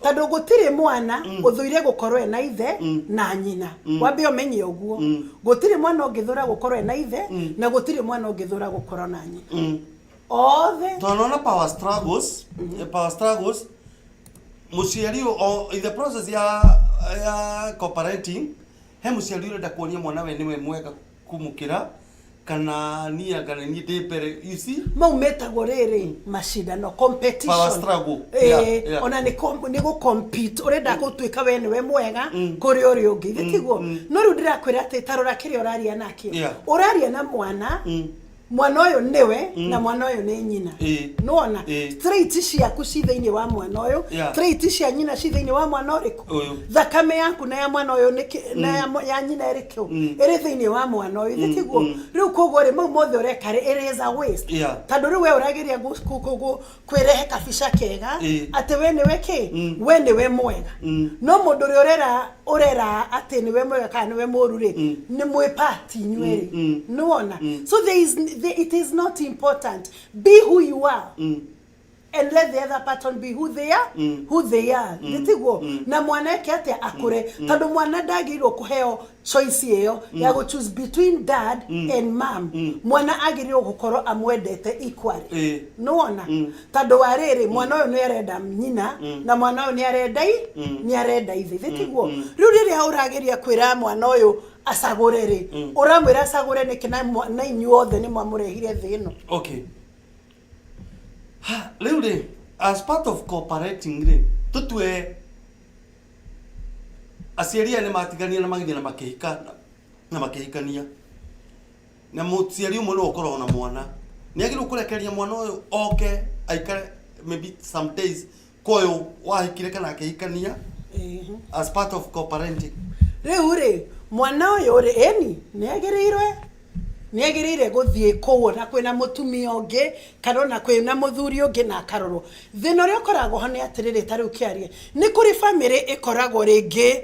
tando gutire mwana uthuire gukorwe na ithe na nyina wambe umenye uguo gutire mwana ungithura gukorwe na ithe na gutire mwana ungithura gukorwa na nyina othe tonona power struggles muciari in the process ya cooperating he muciari urenda kuonia mwana we niwe mwega kumukira kana nia kana ni depere you see maumetagwo riri mashindano competition power struggle ona ni go compete urenda gutwika we niwe mwega kuri uri ungi thikiguo no ru ndirakwira ati tarora kiri uraria nakio uraria na mwana mwana uyu niwe na mwana uyu ni nyina nona straight ciaku cithaini wa mwana uyu straight cia nyina cithaini wa mwana uriku thakame yaku na ya mwana uyu na ya nyina iriku iri thaini wa mwana uyu thikiguo riu koguo ri mau mothe urekare it is a waste tando riu we urageria kwirehe kabisha kega ati we niwe ki we niwe mwega no mundu ri urera ati niwe mwega kana niwe muru ri ni mwe party nyweri nona so it is not important. Be who you are. And let the other person be who they are. Nditigo na mwana yake ate akure tando mwana dagirwo kuheo choice iyo ya go choose between dad and mom mwana agirwo gukorwo amwendete equally nona tando warere mwana uyu ni arenda nyina na mwana uyu ni arenda ithe nditigo riu riria urageria kwira mwana uyu asagurere uramwira asagure nikina na inyuothe ni mwamurehire thino okay Leude, as part of cooperating, tutue aciari ni matigania na magithia na makihikania na muciari umwe no ukorwo na mwana ni agiru kurekeria mwana uyu oke aikare maybe some days koyo wahikire kana akihikania as part of cooperating riu mwana uyu eni ni agirire guthie kuona kwina mutumia ungi kana na kwina muthuri ungi na karoro thino ri ukoragwo hane atirire tari ukiarie ni kuri family ikoragwo ringi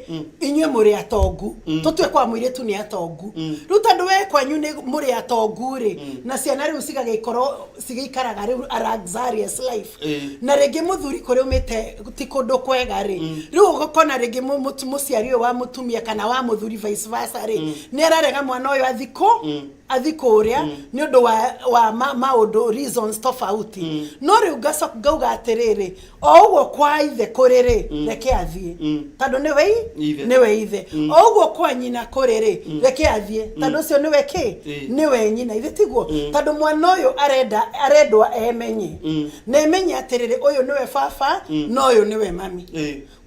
inywe muri atongu tutwe kwa mwire tu ni atongu ruta ndwe kwanyu ni muri atongu ri na ciana ri usiga gikoro sigikaraga ri a luxurious life na ringi muthuri kuri umite ti kundu kwega ri ri ugokona ringi muciari wa mutumia kana wa muthuri vice versa ri ni ararega mwana uyu athikoria ni undu wa maundu reasons tofauti no ri gauga atiriri oguo kwa ithe kuriri reke athie tando niwe ithe oguo kwa nyina kuriri reke athie tando cio niwe ki niwe nyina ithe tiguo tando mwana uyu arendwa emenye na emenye atiriri uyu niwe baba no uyu niwe mami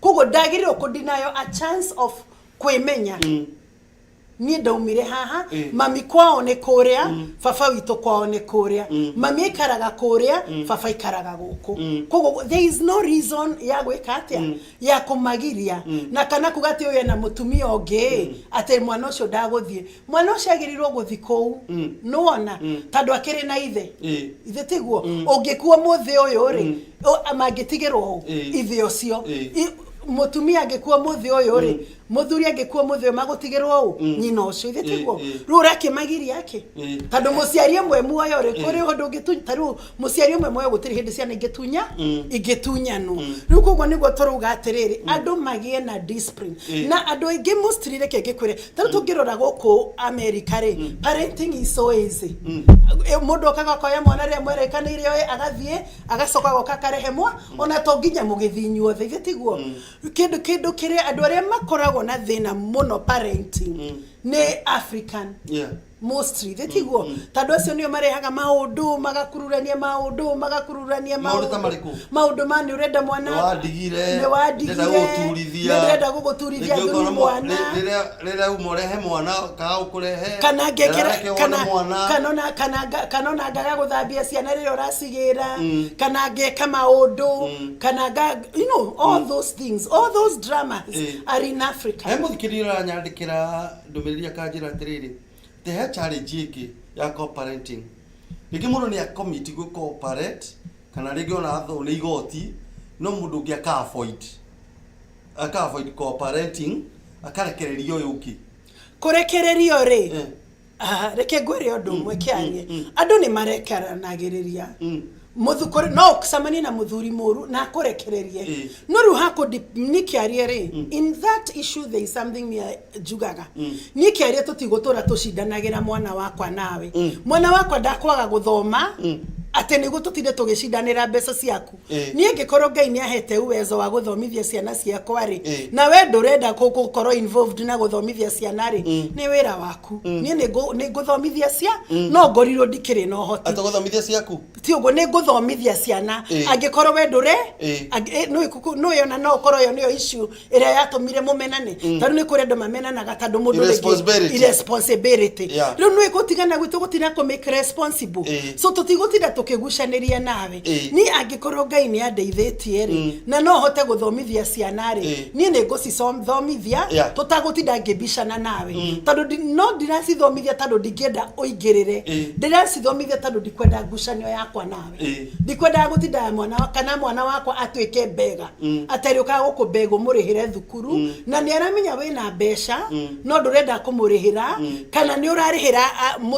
kugo ndagiriro kudinayo a chance of kwimenya ni ndaumire haha mami kwao ne kuria baba wito kwao ne kuria mami ikaraga kuria baba ikaraga guku kogo there is no reason ya gwika atia ya kumagiria na kana kugati uyu na mutumia ongi ate mwana ucio ndaguthie mwana ucio agirirwo guthi kou nuona tando akiri na ithe ithe tiguo ungikuwa muthi uyu ri amangitigirwo ithe ucio mutumia angekuwa muthi uyu ri muthuri angekuwa muthi magutigirwo u nyina ucio ithitiguo rura kimagiri yake tondu muciari mwe muoyo ri kuri undu ngitunya taru muciari mwe muoyo gutiri hindi ciana ingitunyanu riu koguo niguo turuga atiriri andu magie na discipline na andu aingi mustrire kengikwire taru tungirora guku America ri parenting is so easy mundu akagokoya mwana ri mwerekanire agathie agacoka goka karehemwa ona to nginya mugithinyu othe ithitiguo kindu kire andu aria makoragwo na thina muno parenting ne African mostly thitiguo tondu acio nio marehaga maundu magakururania maundu mani urenda mwana wadigire ndenda guguturithia thuru mwana rira umorehe mwana ka ukurehe kana ngekera kana ngaga guthambia ciana rira uracigira kana ngeka maundu kana you know all those things, all those dramas are in Africa. He muthikirira nyandikira ndumiriria kanjira tiriri te challenge iki ya co-parenting rigi muno ni a committee go cooperate kana rigi ona tho ni igoti no mundu ngi aka avoid co-parenting akarekererio uki kurekererio ri reke ngwire undu mwe Kiarie andu ni marekeranagiriria muthukuri no kusamani na muthuri muru na kurekererie no ru hako ni Kiarie ri in that issue there is something me jugaga ni Kiarie tutigotora tushindanagira mwana wakwa nawe mwana wakwa ndakwaga guthoma ate nigo tutinde tugishindanira mbeca ciaku nie ngikorwo Ngai ni ahete uwezo wa guthomithia ciana ciakwa ri na we ndurenda gukorwo involved na guthomithia ciana ri ni wira waku nie ni guthomithia cia no ngorirwo ndikiri no hoti ataguthomithia ciaku ti ugo ni guthomithia ciana angikorwo we ndure no yona no korwo yo niyo issue ira yatumire mumenane taru ni kuri andu mamenanaga tondu mundu irresponsibility riu no igutigana gwitu gutina ko make responsible so tutigutira tukigucaniria nawe ni angikorwo Ngai ni andeithitie ri na no hote guthomithia ciana ri ni ni gucithomithia tutagutinda ngibicana nawe tondu no ndiracithomithia tondu ndingenda uingirire ndiracithomithia tondu ndikwenda ngucanio yakwa nawe ndikwenda gutinda mwana wakwa atwike bega atari ukaga gukubega umurihire thukuru na ni aramenya wina mbeca no ndurenda kumurihira kana ni urarihira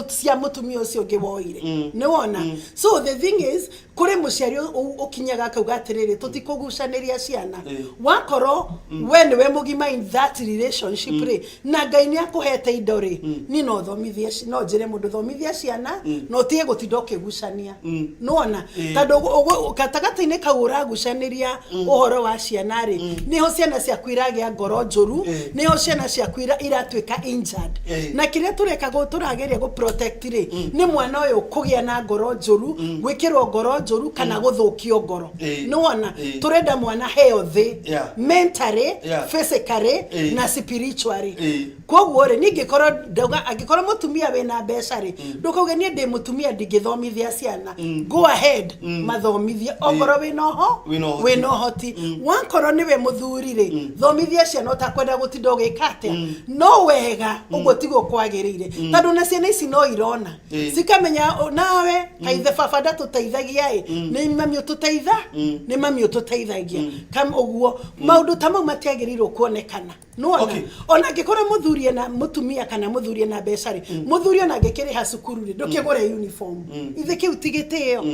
cia mutumia ucio ngiwoire ni wona so the thing is kuri muciari ukinyaga kauga atiriri tutikugucaniria ciana wakoro when we mugima in that relationship ri na Ngai ni akuhete indo ri ni no thomithia no njire mundu thomithia ciana no tie gutinda ukigucania no ona tondu katagata-ini kau uragucaniria uhoro wa ciana ri niho ciana ciakwiragia ngoro njuru niho ciana ciakwira iratwika injured na kiria turekaga turageria gu protect ri ni mwana uyu kugia na ngoro njuru gwikirwo ngoro njuru kana guthukio ngoro no ona turenda mwana healthy mentally physically na spiritually koguo ri ningikorwo ndauga angikorwo mutumia wina mbeca ri ndukauge ni ndi mutumia ndingithomithia ciana go ahead mathomithia ogoro wina hoti wakorwo niwe muthuri ri thomithia ciana utakwenda gutinda ugikatia no wega uguo tigo kwagirire tondu na ciana ici no irona cikamenya nawe kaithe baba ndatuteithagia ni mami ututeithagia kam uguo maundu tamau matiagirirwo kuonekana no ona ngikora muthuri na mutumia kana muthuri na mbeca ri muthuri ona ngikiriha cukuru ri ndukigure uniform ithe kiu tigitio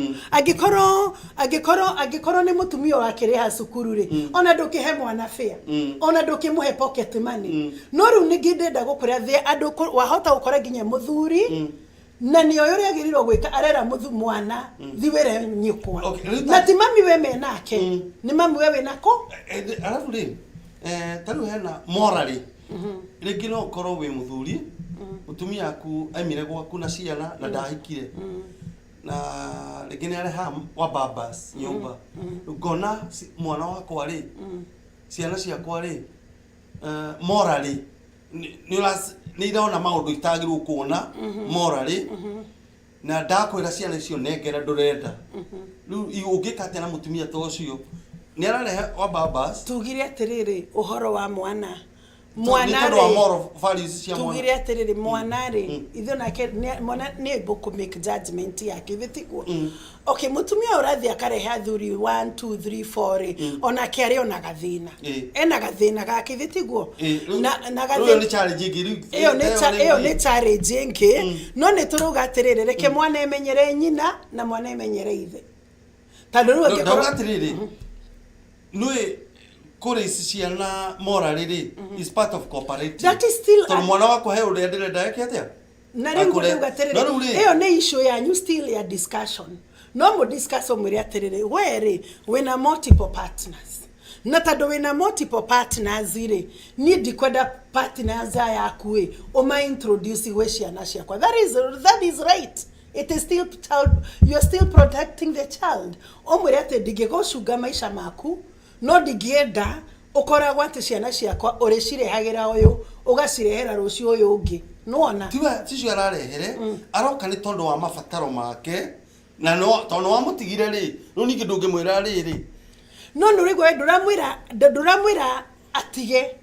agikoro ni mutumia wakiriha cukuru ri ona ndukihe mwana fare ona ndukimuhe pocket money no riu ningindenda gukuria the andu wahota gukora nginya muthuri na ni oyo yagirirwo gwika arera mwana thiwere nyikwa na ti mami we menake ni mami we nako alafu ri taru hena morally rigi no korwo wi muthuri mutumia aku aimire gwaku na ciana na ndahikire na rigi ni areha wa babas nyumba ngona mwana wakwa ri ciana ciakwa ri morally ni irona maundu itagirwo kuona morally na ndakwira ciana icio nengera ndurenda riu ungikate na mutumia to ucio ni ararehe wa babas tugire atiriri uhoro wa mwana mwana rĩ moral values cia mwana tugire atiriri mwana rĩ ithe nake mwana nĩ able to make judgment yake thitiguo okay mutumia urathi akarehe athuri 1 2 3 4 rĩ ona Kiarie ona gathina ena gathina gake thitiguo na gathina ni challenge ngiri iyo ni challenge ngĩ no nĩ turuga atiriri reke mwana emenyere nyina na mwana emenyere ithe tondũ rĩu angĩkorwo atiriri nĩ kurace ciana morally is part of cooperative. That is still mwana wako he uria ndirenda yake atia na rĩu gatiriri iyo nĩ issue yanyu still ya discussion no mu discuss mwĩre atiriri were wina multiple partners na tondũ wina multiple partners rĩ ni ndikwenda partners yaku uma introduce we ciana ciakwa that is right. It is still child, you are still protecting the child. Omwire ati ndigigocunga maisha maku no ndigienda ukoragwo ati ciana ciakwa uricirehagira uyu ugacirehera rucio uyu ungi nuona ticio ararehere aroka ni tondu wa mabataro make na no tondu wa mutigire ri no ningi ndungimwira riri no nurigwe nduramwira atige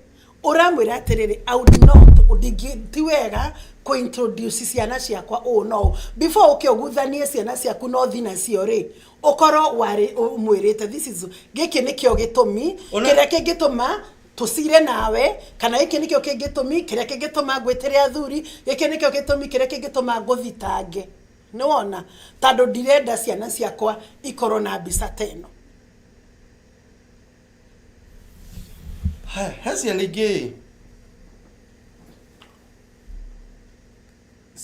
uramwira atiriri I would not udigi tiwega ko introduce ciana ciakwa no before ukioguthanie ciana ciaku no thina cio ri ukoro wari mwirite this is giki nikio gitumi kiria kingituma tusire nawe kana iki nikio kingitumi kiria kingituma gwetire athuri giki nikio gitumi kiria kingituma nguthitange niwona tando ndirenda ciana ciakwa ikoro na mbisa teno ciana ingĩ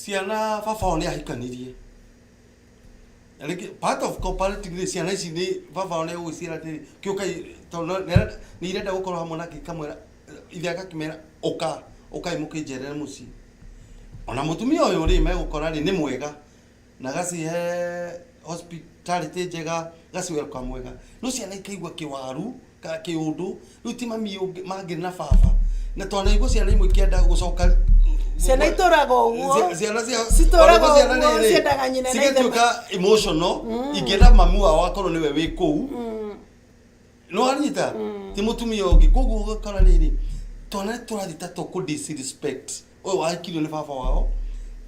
ciana baba wao nĩ ahikanirie part of cooperative ciana ici nĩ baba wao nĩ gũcira atĩ kĩũka nĩ irenda gũkorwo hamwe na kamwĩra ithe agakĩmera ũka mũkĩnjerere mũciĩ ona mũtumia ũyũ rĩ megũkora rĩ nĩ mwega na gacihe hospitality njega gaci welcome mwega no ciana ikaigua kĩwaru ka kĩũndũ rĩu ti mami mangĩ na baba na twana igua ciana imwe kĩenda gũcoka ciana itorago uguo ciana citorago uguo ciendaga nyina na ithe cigĩtuĩka emotional ingĩra mamu wao akorwo nĩwe wĩ kũu no anyita ti mũtumia ũngĩ koguo ũgakora rĩrĩ twana tũrathi ta tũkũ disrespect ũyũ wahikirio nĩ baba wao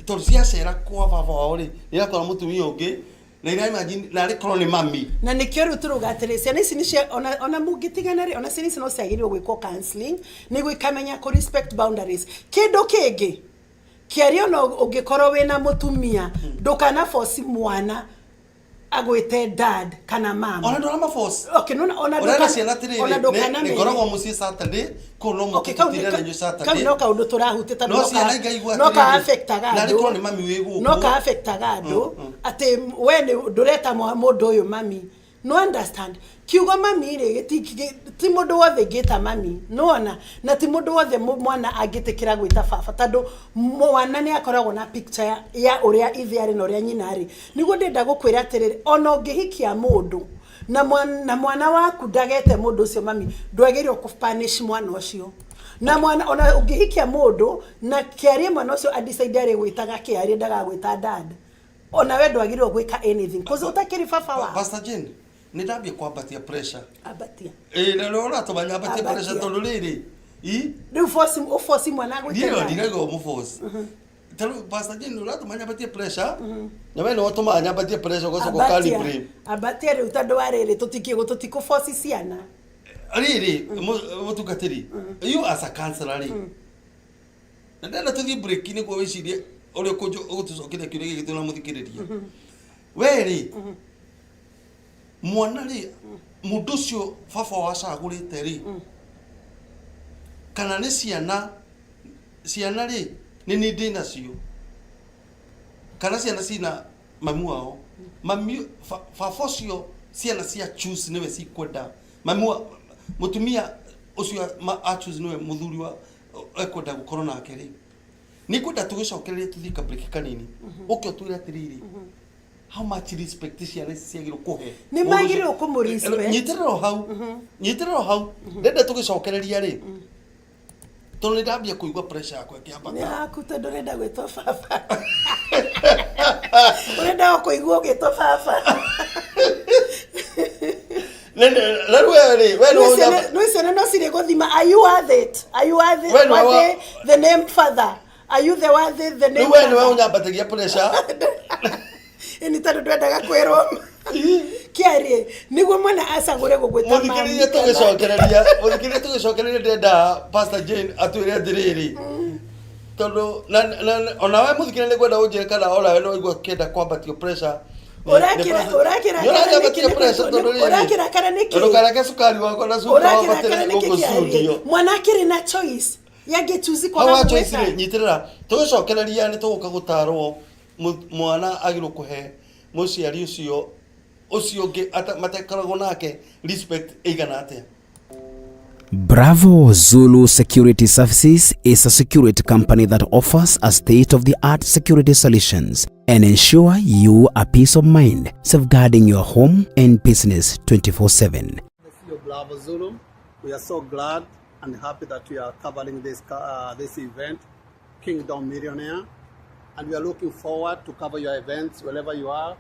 tondũ ciacera kwa baba wao rĩ nĩrakora mũtumia ũngĩ na ina imagine na rĩkorwo nĩ mami na nĩkĩo rĩu tũruga atĩrĩ ciana ici nĩ ona mũngĩtigana rĩ ona ciana ici no ciagĩrĩirwo gwĩkwo counselling nĩguo ikamenya kũ respect boundaries kĩndũ kĩngĩ Kiarie ona ũngĩkorwo wĩna mũtumia ndũkana force mwana agwĩte dad kana mama ona ndũrama force okay no ona ndũkana nĩ ngoragwo mũciĩ Saturday kũ no mũkĩtire na nyu Saturday no kaũndũ tũrahutĩta no ka affectaga andũ na rĩkorwo nĩ mami wĩ gũkũ no ka affectaga andũ atĩ we ndũreta mũndũ ũyũ mami no understand kiugo mami rĩ ti mũndũ wothe ngĩta mami nona na ti mũndũ wothe mwana angĩtĩkĩra gwĩta baba tondũ mwana nĩ akoragwo na picture ya ũrĩa ithe arĩ na ũrĩa nyina arĩ nĩguo ndenda gũkwĩra atĩrĩrĩ ona ũngĩhikia mũndũ na mwana waku ndagete mũndũ ũcio mami ndwagĩrĩirwo kũpunish mwana ũcio na mwana ona ũngĩhikia mũndũ na Kiarie mwana ũcio adecide arĩ gwĩtaga Kiarie ndagagwĩta dad ona we ndwagĩrĩirwo gwĩka anything cause utakĩrĩ baba wa Pst.Jane nĩ ndambia kwambatia pressure abatia no ũratũmanya ambatie pressure tondũ rĩrĩ rĩu force mwana gwĩtaga ndirego mũforce tondũ Pst.Jane ũratũmanya ambatie pressure na we no ũtũmanya ambatie pressure ũgacoka calibrate abatia rĩu tondũ wa rĩrĩ tũtikũforce ciana rĩrĩ mũtungatĩri you as a counselor rĩ na ndenda tũthiĩ break nĩguo wĩcirie ũrĩa ũgũtũcokeria kĩũria gĩkĩ tũnamũthikĩrĩria we rĩ mwana rĩ mũndũ ũcio baba wacagũrĩte rĩ kana nĩ ciana rĩ nĩ ndĩ nacio kana ciana cina mamu wao mami baba ũcio ciana cia choose nĩwe cikwenda mamu mũtumia ũcio a choose nĩwe mũthuri wa ekwenda gũkorwo nake rĩ nĩ kwenda tũgĩcokererie tũthiĩ ka break kanini ũkĩ ũtwĩre atĩrĩrĩ how much respect ciana ciagĩrĩirwo kũhe nĩ magĩrĩirwo kũmũ respect nyitĩrĩro hau ndenda tũgĩcokereria rĩ tondũ nĩ ndambia kũigua pressure yakwa ĩkĩambata yaku tondũ ũrenda gwĩtwo baba ũrenda kũigua ũgĩtwo baba No sene no sire gothima. Are you worth it? Are you worth it? The name father. Are you the worth it? The name father. Wewe unyabategia pressure. Ini tado twendaga kwero. Kiarie niguo mwana acagure gugwita mama. Muthikiriria tugicokereria ndenda Pst.Jane atwire ndiriri. Tondu ona we muthikiriria kwenda unjire kana ora we no igua kenda kwambatio pressure. Urakira kana niki. Urakira sukari wako na sukari wako tena gukusudio. Mwana akiri na choice. Yage choose kwa mwana. Choice nyitirira. Tugicokereria ni tuguka gutarwo mwana agirwo kuhe muciari ucio ngi matekoragwo nake respect igana atia. Bravo Zulu Security Services is a security company that offers a state-of-the-art security solutions and ensure you a peace of mind, safeguarding your home and business 24/7. Bravo Zulu, we are so glad and happy that we are covering this event, Kingdom Millionaire, and we are looking forward to cover your events wherever you are.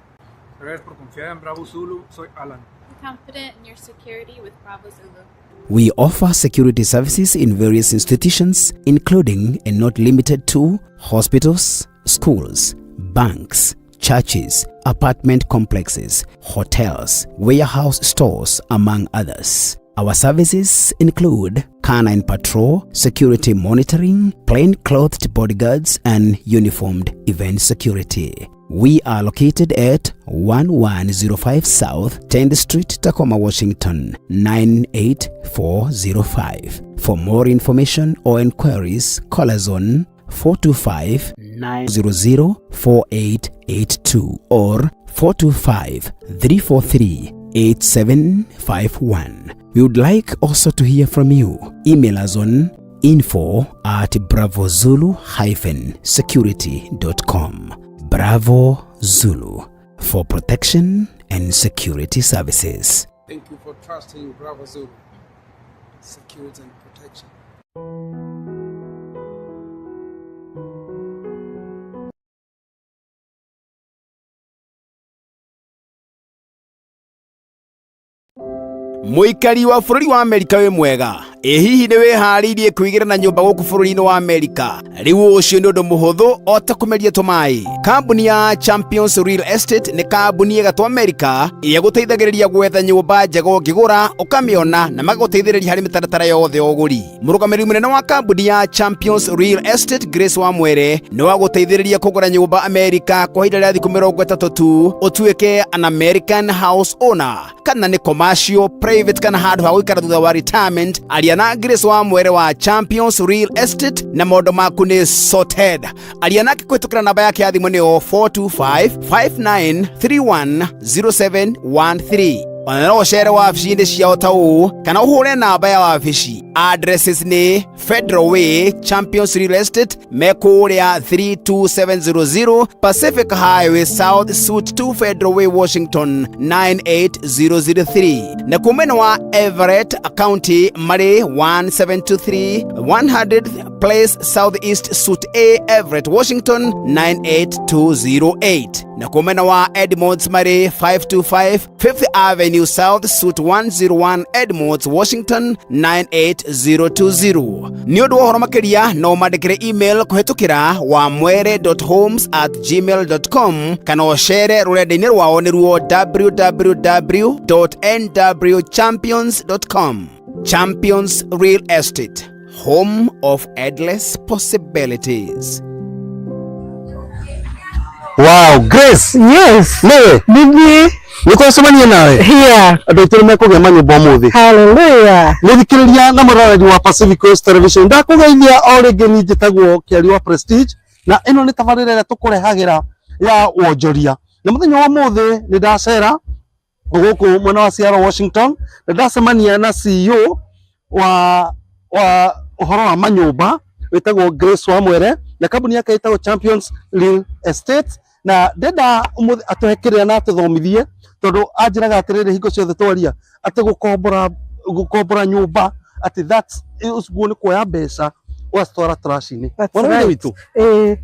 Gracias por confiar en Bravo Zulu. Soy Alan. I'm confident in your security with Bravo Zulu. We offer security services in various institutions, including and not limited to hospitals, schools, banks, churches, apartment complexes, hotels, warehouse stores, among others. Our services include canine patrol, security monitoring, plain-clothed bodyguards, and uniformed event security. We are located at 1105 South 10th Street, Tacoma, Washington, 98405. For more information or inquiries, call us on 425-900-4882 or 425-343-8751. We would like also to hear from you. Email us on info@bravozulu-security.com. Bravo Zulu, for protection and security services. Thank you for trusting Bravo Zulu. Security and protection. Muikari wa bururi wa Amerika we mwega hihi ni wihariirie kuigira na nyumba guku bururi-ini wa Amerika riu ucio ni undu muhuthu ota kumeria tumai. Kambuni ya Champions Real Estate ni kambuni ega tu Amerika iria guteithagiriria gwetha nyumba njega ukigura ukamiona na magaguteithiriria hari mitaratara yothe ya uguri. Murugamiri munene wa kambuni ya Champions Real Estate Grace wa Mwere ni wa guteithiriria kugura nyumba Amerika kwa ihinda ria thiku 30 tu utuike an American house owner kana ni commercial private kana handu ha guikara thutha wa retirement. Aria na Grace wa Mwere wa Champions Real Estate na maundu maku ni sorted. Aria nake kwitukira namba yake ya thimu ni 425-5931-0713. Ona ucere wabici-ini ciao ta uu kana uhure namba ya wabici. Addresses ni Federal Way, Champions Real Estate, Mekuria 32700 Pacific Highway South, Suite 2, Federal Way, Washington 98003. Na kumena wa Everett County, Murray 1723 100th Place Southeast, Suite A, Everett, Washington 98208. Na kumena wa Edmonds, Murray 525 5th Avenue South, Suite 101, Edmonds, Washington 98020. Ni undu uhoro makiria no mandikire email kuhitukira wamwere.homes@gmail.com kana ochere rurenda-ini rwao niruo www.nwchampions.com. Champions Real Estate, home of endless possibilities. Wow, Grace. Yes. Newe. Bibi. Niko somani nawe. Here. Adotero meko gema nyumba muthi. Hallelujah. Nithikiriria na muraraji wa Pacific Coast Television. Ndakugeithia o ringi ni njitagwo Kiarie wa Prestige na ino ni tabarira ria tukurehagira ya wonjoria. Na muthenya wa muthi ni ndacera guku mwena wa Seattle, Washington. Na ndacemania na CEO wa uhoro wa manyumba witagwo Grace wa Mwere na kambuni yake itagwo Champions Real Estate. Na ndenda umuthi atuhekirira na atuthomithie tondu anjiraga atiriri hingo ciothe twaria ati gukombora nyumba ati that is going kuoya mbeca Wastora trash-inĩ. That's Mwana right. witũ.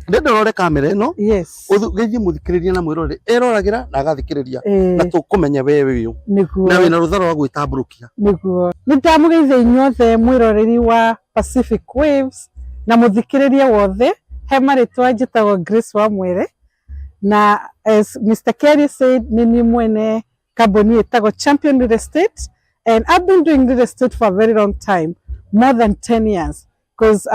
Ndenda rore kamera ĩno. Yes. Ũgeithie mũthikĩrĩria na mwĩrore. Eroragĩra na agathikĩrĩria. Na tũkũmenya wewe ũyũ. Nĩguo. Na wĩna rũthara rwa gwĩtambũrũkia. Nĩguo. Nĩndamũgeithia inyuothe mwĩroreri wa Pacific Waves na mũthikĩrĩria wothe. He marĩtwa njĩtagwo Grace wa Mwere. Na as Mr. Kiarie said, nini mwene kambuni ĩtagwo Champion Real Estate. And I've been doing real estate for a very long time, more than 10 years. Because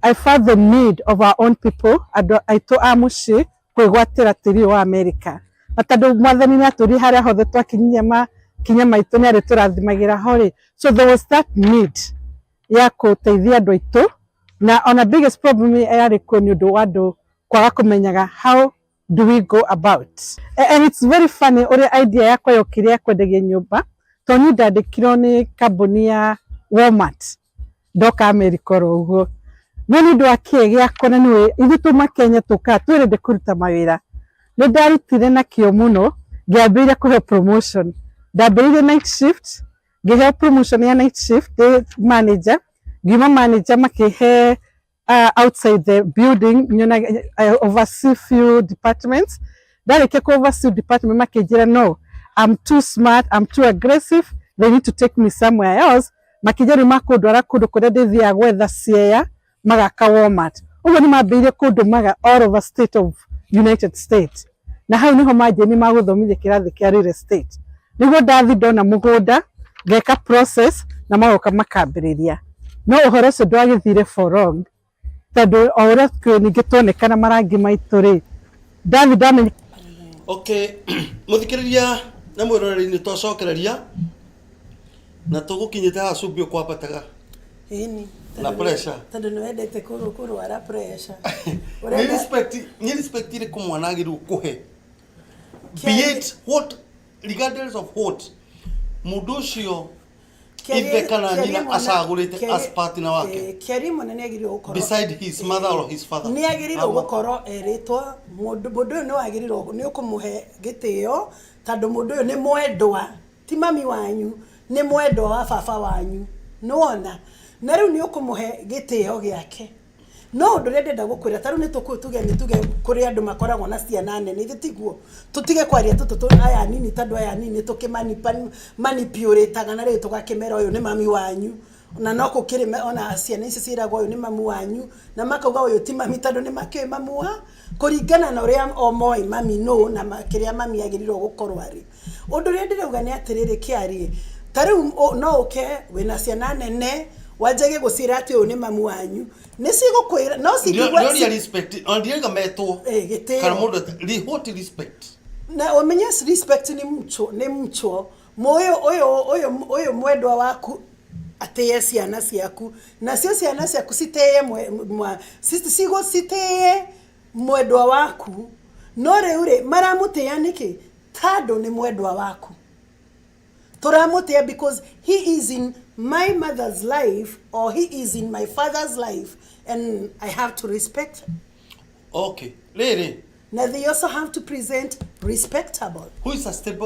I found the need of our own people. Aitũ a mũciĩ kwĩgwatĩra tĩri wa America. Na tondũ mwathani nĩ atũri harĩa hothe twakinyia makinya maitũ nĩ arĩ tũrathimagĩra ho. So there was that need ya gũteithia andũ aitũ. Na on a biggest problem yarĩ kuo nĩ ũndũ wa andũ kwaga kũmenyaga how do we go about. And it's very funny ũrĩa idea yakwa yokire ya kwendagia nyũmba. Tony ndandĩkirwo nĩ kambuni ya Walmart. Ndoka America ũguo. No nĩ ũndũ wa kĩĩ gĩakwa na nĩ ithuĩ tũma Kenya tũka twĩrende kũruta mawĩra. Nĩ ndarutire na kĩo mũno ngĩambĩrĩria kũheo promotion. Ndambĩrĩirie night shift, ngĩheo promotion ya night shift manager. Ngiuma manager makĩhe outside the building, I oversee few departments. Ndarĩkia kũ oversee department makĩnjĩra no, I'm too smart, I'm too aggressive, they need to take me somewhere else. Makijari makũndwara kũndũ kũrĩa ndĩthiaga gwetha ciea magaka Walmart. Ũguo nĩ mambĩrĩirie kũndũmaga all over state of United States. Na hau nĩho manjĩni magũthomithia kĩrathi kĩa real estate. Nĩguo ndathi ndona mũgũnda, ngeka process na magoka makambĩrĩria. No ũhoro ũcio ndwagĩthire for long. Tondũ o ũrĩa ningĩ tuonekana marangi maitũ rĩ, ndathi ndamenya. Okay, mũthikĩrĩria na mwĩroreri nĩ twacokereria na tũgũkinyĩte haha cumbĩ ũkwambataga na pressure. Tondũ nĩ wendete kũrwara pressure. Nĩ respect ile kũmwanagĩrwo kũhe. Be it what, regardless of what, mũndũ ũcio ithe kana nyina acagũrĩte as partner wake. Kiarie mũnene agĩrĩirwo gũkorwo beside his mother or his father. Nĩ agĩrĩirwo gũkorwo erĩtwo mũndũ ũyũ nĩ agĩrĩirwo nĩ ũkũmũhe gĩtĩo tondũ mũndũ ũyũ nĩ mwendwa ti mami wanyu, nĩ mwendwa wa baba wanyu. Nĩwona na rĩu nĩ ũkũmũhe gĩtĩo gĩake. No ũndũ ũrĩa ndenda gũkwĩra tarĩu nĩ tuge kũrĩ andũ makoragwo na ciana nene gĩtiguo tutige kwaria tũtũ aya nini tondũ aya nini tũkĩmanipulataga na rĩu tũgakĩmera ũyũ nĩ mami wanyu na no gũkĩrĩ ona ciana ici ciĩragwo ũyũ nĩ mami wanyu na makauga ũyũ ti mami tondũ nĩ makĩoĩ mamu wa kũringana na ũrĩa o moĩ mami no na kĩrĩa mami agĩrĩirwo gũkorwo arĩ. Ũndũ ũrĩa ndĩrauga nĩ atĩrĩrĩ Kiarie, tarĩu no ũke wĩna ciana nene wajage gũcira atĩ ũyũ nĩ mamu wanyu nĩ cigũkwĩra no cigigwa nĩ respect on ndiega metwo kana mũndũ what respect na umenye respect ni mucho moyo mwendwa waku ateye ciana ciaku na cio ciana ciaku citeye cigo citeye mwendwa waku no rĩu maramũtĩa nĩkĩ tondũ nĩ mwendwa waku tũramũtĩa because he is in my mother's life or he is in my father's life and I have to respect him. Okay, lady. Now they also have to present respectable. Who is a step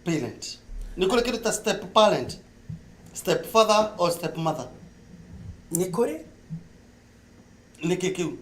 parent? Nikole kirita step parent, stepfather or stepmother? Nikore. Nikikiu.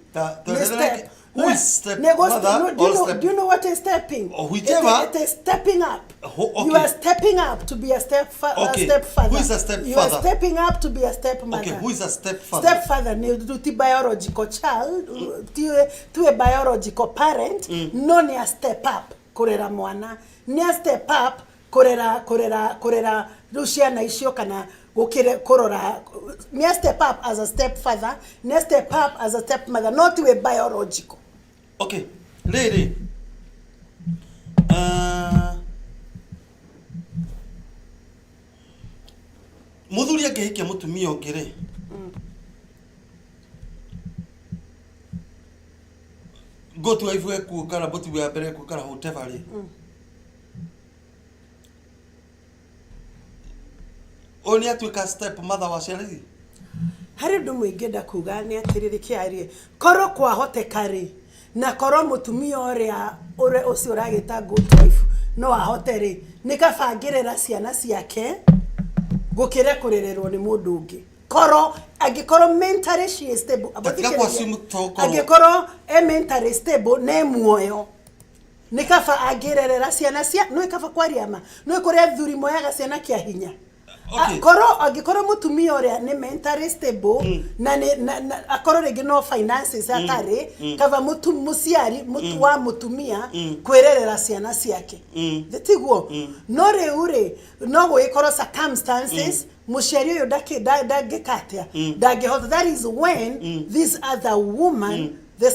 Who is stepmother or step? Do you know what is stepping? Or whichever. It is stepping up. Okay. You are stepping up to be a stepfather. Okay. Stepfather. Who is a stepfather? You are stepping up to be a stepmother. Okay. Who is a stepfather? Stepfather ni biological child to a biological parent. No ni a step up kurera mwana. Ni a step up kurera Luciana icio kana gukire korora ni a step up as a stepfather, ni a step up as a stepmother, not to a biological. Okay, lady. Muthuri angihikia mutumia ongere. Go to ifu eku kana botu ya bere ku kana whatever ri. Oni atuika step mother wa ciana ici. Hari ndu mwingenda kuga ni atiriri Kiarie koro kwa hoteka ri na koro mutumia uria ucio uragita good wife no ahote ri nikabangirira ciana ciake gukire kurererwo ni mundu ungi koro agikoro mentally she is stable Katika kwa simu toko agikoro mentally stable ne muoyo nikaba agirerera ciana cia no ikaba kwariama no kuria thuri moyaga ciana kia hinya agikoro mutumia uria ni mentally stable na akoro rigi no finances atari kava muciari mutu wa mutumia kwererera ciana ciake thitiguo no riure no gwikoro circumstances muciari uyu ndagikatia ndangihotha. That is when this other woman the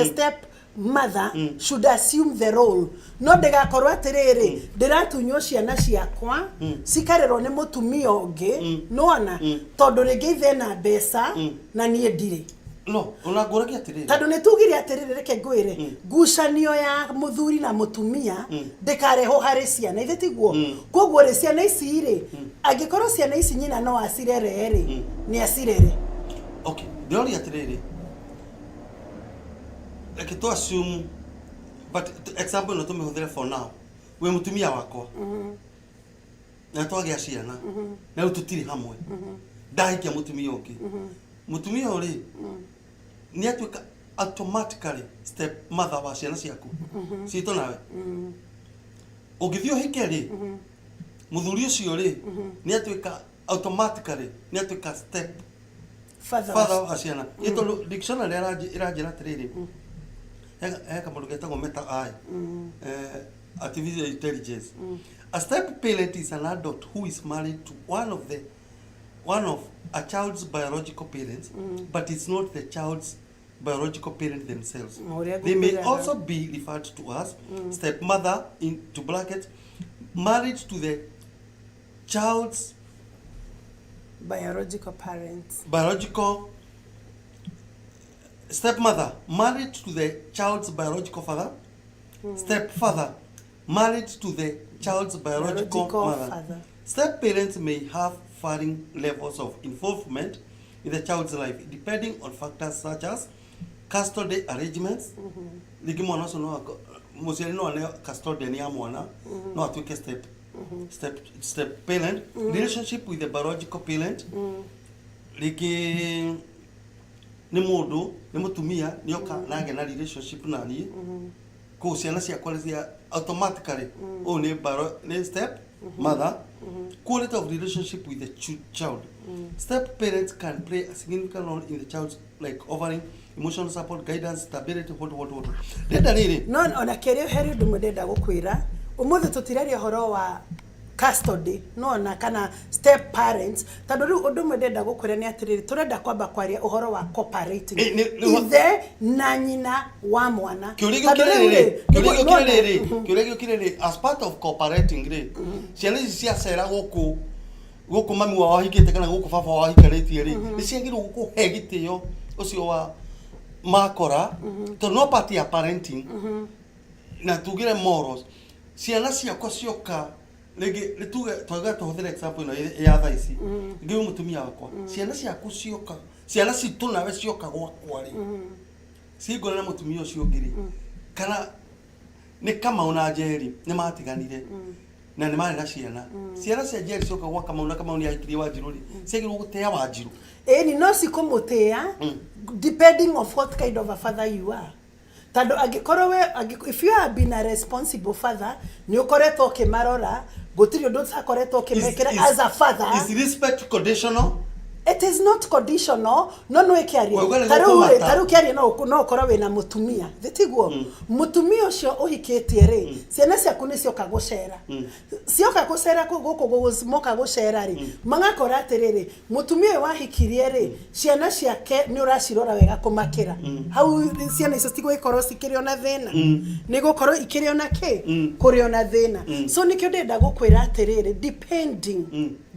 stepmother should assume the role. No ndigakorwo atiriri ndiratunyo ciana ciakwa cikarerwo ni mutumia ungi nona tondu ringi ithena mbeca na nie ndiri no unagora ki atiriri tondu nitugire atiriri reke ngwire ngucanio ya muthuri na mutumia ndikareho hari ciana ithitiguo koguo ri ciana ici ri angikorwo ciana ici nyina no acirere ri ni acirere. Okay, ndori atiriri like to assume, but example no to me hudhere for now we mutumia wako na to agia ciana na ututiri hamwe ndahikia mutumia ungi mutumia uri ni atuika automatically step mother wa ciana ciaku cito nawe ugithio hikeri muthuri ucio ri ni atuika automatically ni atuika step father wa ciana ito dictionary irajira atiriri eka mundu getagwo meta ai artificial intelligence. A step parent is an adult who is married to one of a child's biological parents but it's not the child's biological parent themselves. They may also be referred to as stepmother into brackets married to the child's biological parents. Stepmother married to the child's biological father. Stepfather married to the child's biological mother. Step parents may have varying levels of involvement in the child's life depending on factors such as custody arrangements. Ligi mwana so no musiari no ane custody ya mwana no atuke step parent relationship with the biological parent. Ligi ni mundu ni mutumia ni oka nage na relationship na ni ko ciana cia kwalisia automatically o ni step mother quality of relationship with the child. Step parents can play a significant role in the child's like offering emotional support, guidance, stability, what deda riri no ona kerio heri ndu mudenda gukwira umuthi tutiraria horo wa custody no na kana step parents tondu riu undu mwendenda gukwira ni atiriri turenda kwamba kwaria uhoro wa cooperating ithe na nyina wa mwana kiuria gukiriri as part of cooperating ri ciana ici cia cera guku mami wa wahikite kana guku baba wahikaritie ri ni ciagirwo gukuhe gitio ucio wa makora to no part ya parenting na tugire morals ciana ciakwa cioka legi lituge twaga tuhuthere example ino ya thaici ngiu mutumia wakwa ciana ciaku cioka ciana citu nawe cioka gwakwa ri cingona na mutumia ucio ngiri kana ni kama una jeri ni matiganire na ni mari na ciana cia jeri cioka gwaka mauna kama uni aikirie Wanjiru ri ciagirwo gutea Wanjiru ni no cikumutea depending of what kind of a father you are. Tando agikoro we if you have been a responsible father ni ukoretwo kimarora gutiri undu ukoretwo kimekera as a father. Is respect conditional? It is not conditional. No Kiarie taru Kiarie no ukora we na mutumia thitiguo mutumia ucio uhikitie ri ciana ciaku ni cioka gucera cioka gucera guku gusmoka gucera ri magakora atiriri mutumia wahikirie ri ciana ciake ni uracirora wega kumakira hau ciana icio citigwikorwo cikirio na thina ni gukorwo ikirio na ki kurio na thina so nikio ndenda gukwira atiriri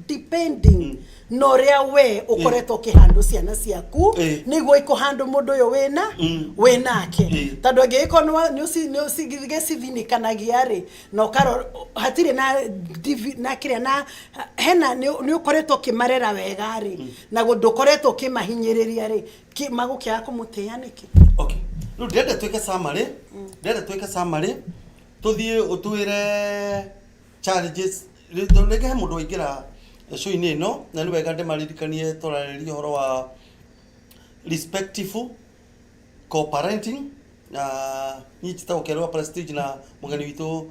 depending no ria we ukoretwo kihandu ciana ciaku niguo ikuhandu mundu uyu winake tondu angiikorwo ni usigithinikanagagia ri no karo hatire na kiria na hena ni ukoretwo kimarera wega ri na ndukoretwo kimahinyiriria ri magukia kumutia niki. Okay, no ndenda tweke summary tuthie utwire challenges lege mundu aingira show-inĩ ĩno na nĩ wega ndĩmaririkanie tũrarĩrĩria ũhoro wa respectful co-parenting niĩ njĩtagwo Kiarie wa Prestige na mũgeni witũ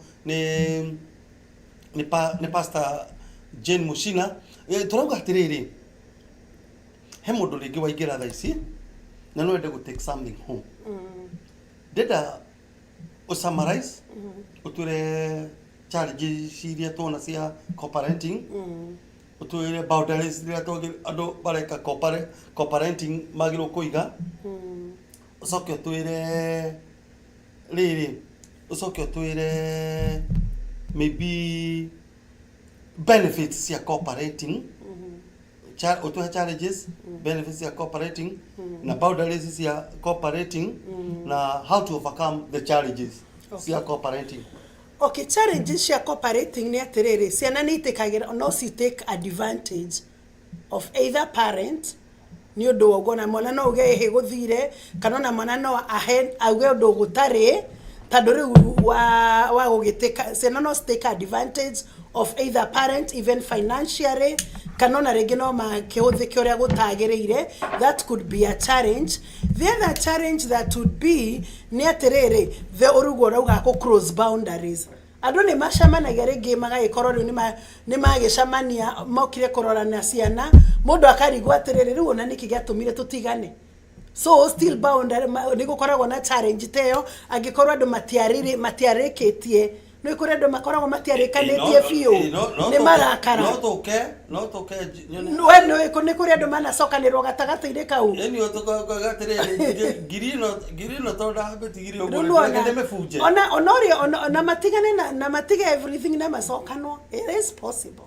nĩ Pst.Jane Muchina. Tũrauga atĩrĩrĩ, he mũndũ rĩngĩ waingĩra thaa ici na no ende gũ take something home. Ndenda summarize utwire challenges iria tuona cia co-parenting, utwire boundaries iria andu bareka co-parenting magirwo kuiga, ucoke utwire riri, ucoke utwire maybe benefits cia co-parenting, utwire challenges, benefits cia co-parenting na boundaries cia co-parenting na how to overcome the challenges cia co-parenting. Okay, challenges cia co-parenting ni atiriri, ciana ni itikagira no si take advantage of either parent ni undu wogo na mwana no uge he guthire kana na mwana no auge undu gutari tondu riu wa gugiteka ciana no take advantage of either parent even financially kana na rĩngĩ no makĩhũthĩke ũrĩa gũtagĩrĩire. That could be a challenge. The other challenge that would be nĩ atĩrĩrĩ, the ũrugo rauga kũ cross boundaries. Andũ nĩ macemanagia rĩngĩ magagĩkorwo rĩu nĩ magĩcemania mokire kũrorana ciana, mũndũ akarigwo atĩrĩrĩ rĩu ona nĩkĩ gĩatũmire tũtigane. So still boundary nĩ gũkoragwo na challenge teyo angĩkorwo andũ matiarĩkĩtie no ikore ndo makoragwo matiarĩkanĩtie biũ nĩ marakara no toke we no kuri ndo manacokanĩrwo gatagata-inĩ kau ni otogatirĩ ngiri no tonda habetigire ũguo ngende mebunje ona matigane na matige everything na macokanwo. It is possible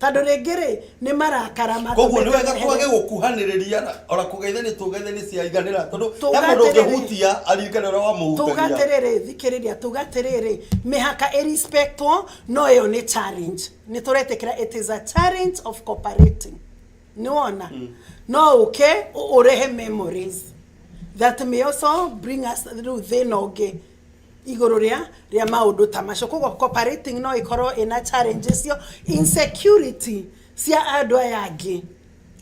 tondũ rĩngĩ nĩ marakara koguo nĩ wega twage gũkuhanĩrĩria ora kũgeithania tũgeithanie cia iganĩra tondũ mũndũ ũngĩhutia aririkane ũrĩa wamũhutagia. Tugaterere thikĩrĩria tugaterere mĩhaka ĩrespectwo no ĩyo nĩ challenge nĩ tũretĩkĩra it is a challenge of cooperating nĩwona no uke urehe memories that may also bring us through thĩna ũngĩ iguru ria maundu tamasho. Koguo cooperating no ikorwo ina challenges yo insecurity cia andu aya angi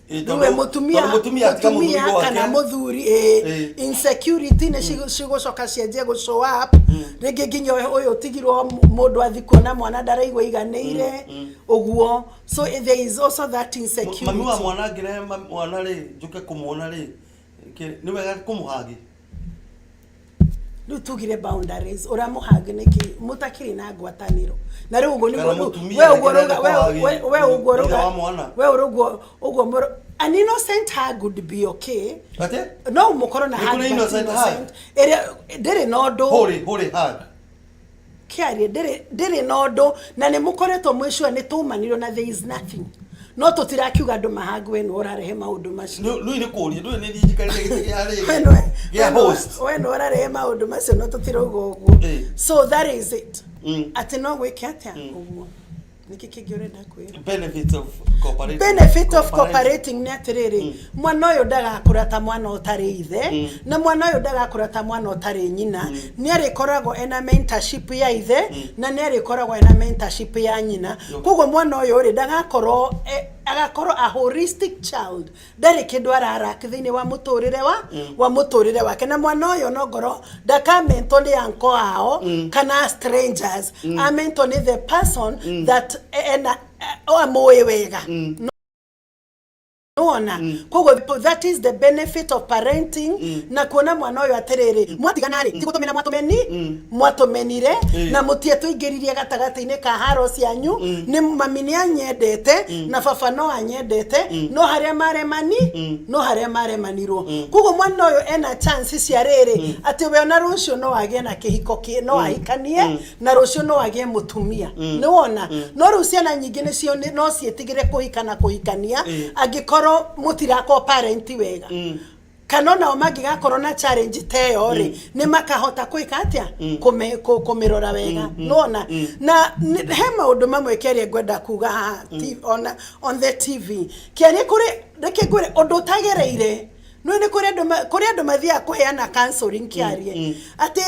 niwe mutumia kana muthuri insecurity ne cigocoka cienje go show up rĩngĩ nginya uyu tigirwo mundu athikwo na mwana ndaraigwa iganĩire uguo. So there is also that insecurity. Mami wa mwana ngire mwana ri njuke kumuona ri ni wega kumuhagi tugire boundaries ora muhage niki mutakiri na ngwataniro na riu ugo ni we an innocent hug would be okay no mukoro na hug innocent dere nodo holy hug Kiarie dere nodo na ne mukoretwo mwishwa ni tumaniro na there is nothing no tutirakiuga andu mahagwe no orarehe maundu macio no ni kuria no ni njikarire gite ya host we no orarehe maundu macio no tutiroga uguo. So that is it ati no gwike atia uguo niki kigirenda kwira benefit of cooperating ni atiriri mwana uyu ndagakura ta mwana utari ithe na mwana uyu ndagakura ta mwana utari nyina ni arikoragwo ena mentorship ya ithe na ni arikoragwo ena mentorship ya nyina. Koguo mwana uyu ri ndagakorwo agakorwo a holistic child ndari kindu ararak thiini wa muturire wake na mwana uyu no ngoro ndakamento ni anko ao kana strangers amento ni the person that amoe wega koguo that is the benefit of parenting na kuona mwana uyu atiriri mwatiganari tigutumena mwatumenire na mutie tuingiririe gatagata-ini ka haro cianyu ni mami ni anyendete na baba no anyendete no haria maremanirwo. Koguo mwana uyu ena chance cia riri ati we ona rucio no agie na kihiko no ahikanie na rucio no agie mutumia ni wona no rucio na nyingi nicio no cietigire kuhikania angikoro mutirako parent wega kanona magigakorwo na challenge teyo ri ni makahota kwika atia kumirora wega nona na he maundu mamwe Kiarie ngwenda kuga on the TV Kiarie kuri reke ngwire undu tagereire no ni kuri andu mathia kuheana counseling Kiarie ati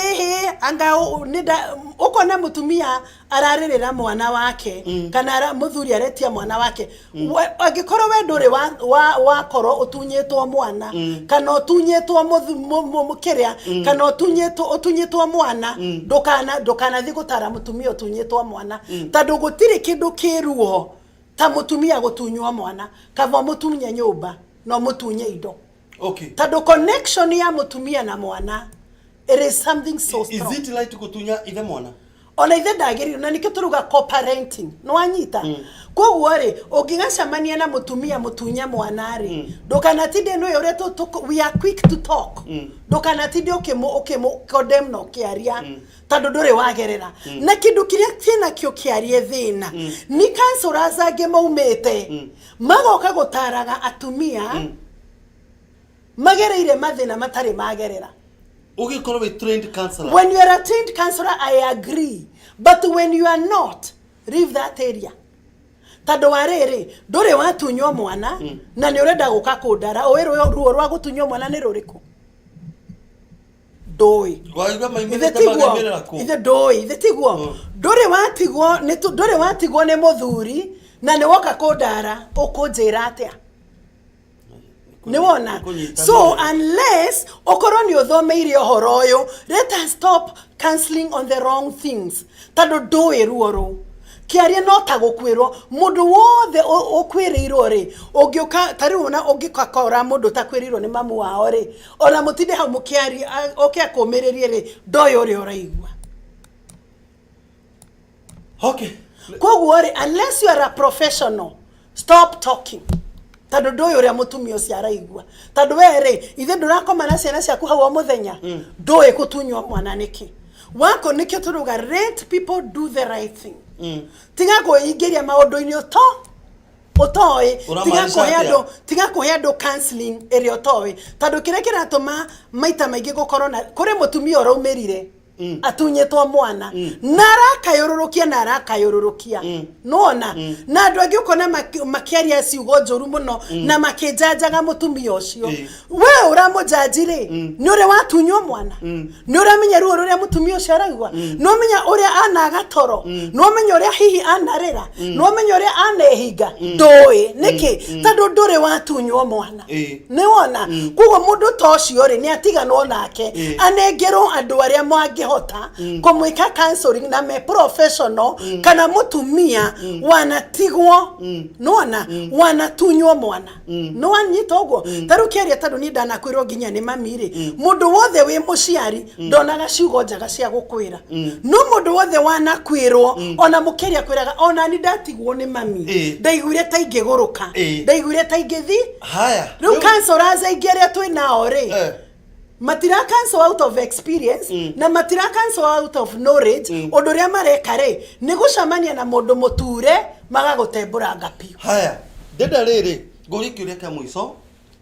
anga nida ukona mutumia araririra mwana wake kana muthuri aretia mwana wake agikorwo we nduri wa koro utunyitwo mwana kana utunyitwo mukiria kana utunyitwo mwana ndukana thi gutara mutumia utunyitwo mwana tondu gutiri kindu kiruo ta mutumia gutunywa mwana kava mutumia nyumba no mutunye indo. Okay. Tado connection ya mutumia na mwana, it is something so strong. Is it like kutunya ithe mwana? Ona ithe ndagiri na nikyo turuga co-parenting. No anyita. Koguo ri ungigacamania na mutumia mutunya mwana ri. Ndukanatinde no yore we are quick to talk. Ndukanatinde okemo condemn no Kiaria. Tado ndure wagerera. Na kindu kiria tina kyo Kiarie thina. Ni counselors age maumete. Magoka gutaraga atumia. Magereire mathina matari magerera. Ugikorwo we trained counselor. When you are a trained counselor, I agree. But when you are not, leave that area. Tado warere, ndore watunywa mwana na ni urenda guka kundara, oero ruo rwa gutunywa mwana ni ruriku. Doi. Waiga maimire tamagemerera ku. Ithe doi, ithe tiguo. Ndore watigwo ni muthuri na ni woka kundara ukunjira atia. Niwona. So unless okoroni uthomeire uhoro uyu, let us stop counseling on the wrong things. Tado doe ruoro. Kiarie no tagukwirwo mundu wothe ukwirirwo ri ungioka tariuna ungikakora mundu takwirirwo ni mamu wao ri ona mutinde hau mukiari okia kumiririe ri doe uri uraigwa. Okay. Koguo ri unless you are a professional, stop talking. Tado doyo ria mutumio ciaraigwa tado were ithe ndurakoma na ciana ciaku hau muthenya doe kutunywa mwana niki wako nikyo turuga let people do the right thing tiga kuingiria maundu-ini utoi tiga kuheando counseling area utoi tado kire kiratuma maita maingi gukorwo na kuri mutumia uraumirire atunyetwo mwana narakayururukia nona na andu angi ukona makiaria ciugo njuru muno na makijajaga mutumia ucio we uramujajire ni uri watunywo mwana ni uramenya ruo ruria mutumia ucio araigwa no menya uria anaga toro no menya uria hihi anarira no menya uria anehinga ndoi niki tondu nduri watunywo mwana ni wona kugo mundu tocio ri ni atiganwo nake anengerwo andu aria mwangi hota kumwika counseling na me professional kana mutumia wanatigwo nona wanatunywo mwana no anyita ugo taru Kiarie tadu ni ndana kwirwo ginya ni mamiri mundu wothe wi muciari ndonaga ciugo njaga cia gukwira no mundu wothe wanakwirwo ona mukiria kwiraga ona ni ndatigwo ni mami ndaiguire ta ingiguruka ndaiguire ta ingithi haya riu counselors aingiria twina ori matira cancel out of experience na matira cancel out of knowledge undu ria mareka ri ni gucamania na mundu muture magagutembura ngapi haya ndenda riri nguri kiuria kia mwiso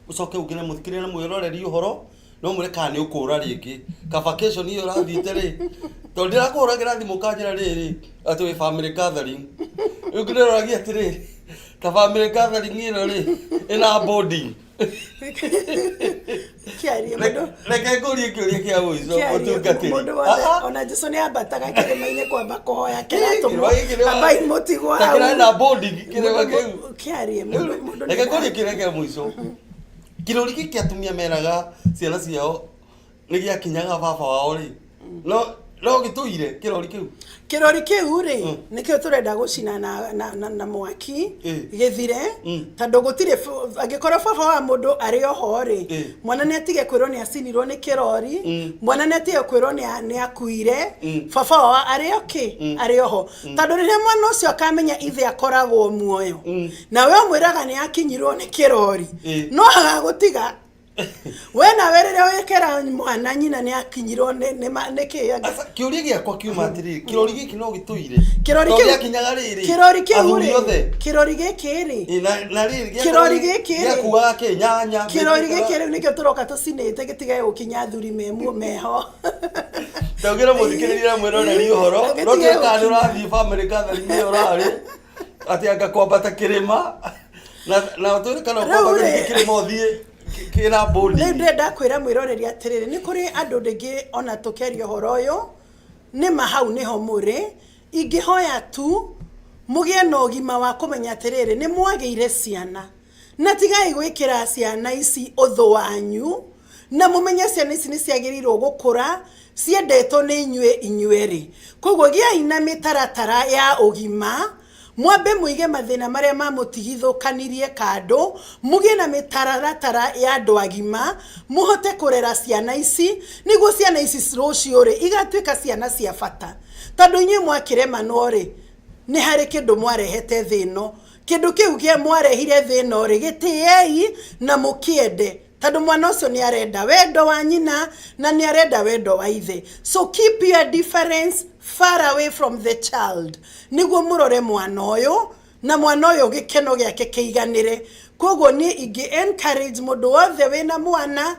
ucoke ugire muthikirire na mwiroreri uhoro no mureka ni ukura ringi ka vacation iyo rathite ri to ndira kuragira thimu kanjira riri ati we family gathering ugire roragia atiri ka family gathering ino ri ina body Kiarie mundu reke nguri kiuria kia mwiso utungatiri ona Jesu ni ambataga kirima-ini kwamba kuhoya kiratumo abai mutigwa takira na body kirema kiu Kiarie mundu reke nguri kiuria kia mwiso kirori giki atumia meraga ciana ciao ni giakinyaga baba wao ri no gituire kirori kiu ri nikio turenda gucina na mwaki githire tondu gutire agikorwo baba wa mundu ari oho ri mwana ni atige kwirwo ni acinirwo ni kirori mwana ni atige kwirwo ni akuire baba wa ari oho tondu riria mwana ucio akamenya ithe akoragwo muoyo na we mwiraga ni akinyirwo ni kirori no agagutiga wena werere wekera mwana nyina ni akinyirwo ni kiaga asa kiuria giakwa kiuma atiri kirori giki no gituire kirori kinyaga riri kirori giki ri na riri kirori giki giakuaga kinyanya kirori giki ri nikio turoka tucinite gitigae gukinya thuri memu meho taugira muthikirira mwiroreri uhoro no tuka ni urathi family gathering ni urari ati anga kwambata kirima na tuire kana kwambata kirima uthie kina bodi Rĩu ndĩrenda kwĩra mwĩroreri atĩrĩrĩ nĩ kũrĩ andũ rĩngĩ ona tũkĩaria ũhoro ũyũ nĩ mahau nĩho mũrĩ ingĩhoya tu mũgĩe na ũgima wa kũmenya atĩrĩrĩ nĩ mwagĩire ciana na tigai gwĩkĩra ciana ici ũthũ wanyu na mũmenye ciana ici nĩ ciagĩrĩirwo gũkũra ciendetwo nĩ inyuĩ koguo gĩai na mĩtaratara ya ũgima mwambe mũige mathĩna marĩa mamũtigithũkanirie kando mũgĩe na mĩtaratara ya andũ agima mũhote kũrera ciana ici nĩguo ciana ici rũciũ rĩ igatuĩka ciana cia bata tondũ inyuĩ mwakĩremanwo rĩ nĩ harĩ kĩndũ mwarehete thĩ ĩno kĩndũ kĩu gĩa mwarehire thĩ ĩno rĩ gĩtĩei na mũkĩende tondũ mwana ũcio nĩ arenda wendo wa nyina na nĩ arenda wendo wa ithe so keep your difference far away from the child nĩguo mũrore mwana ũyũ na mwana ũyũ gĩkeno gĩake kĩiganĩre koguo niĩ ingĩ encourage mũndũ wothe wĩna mwana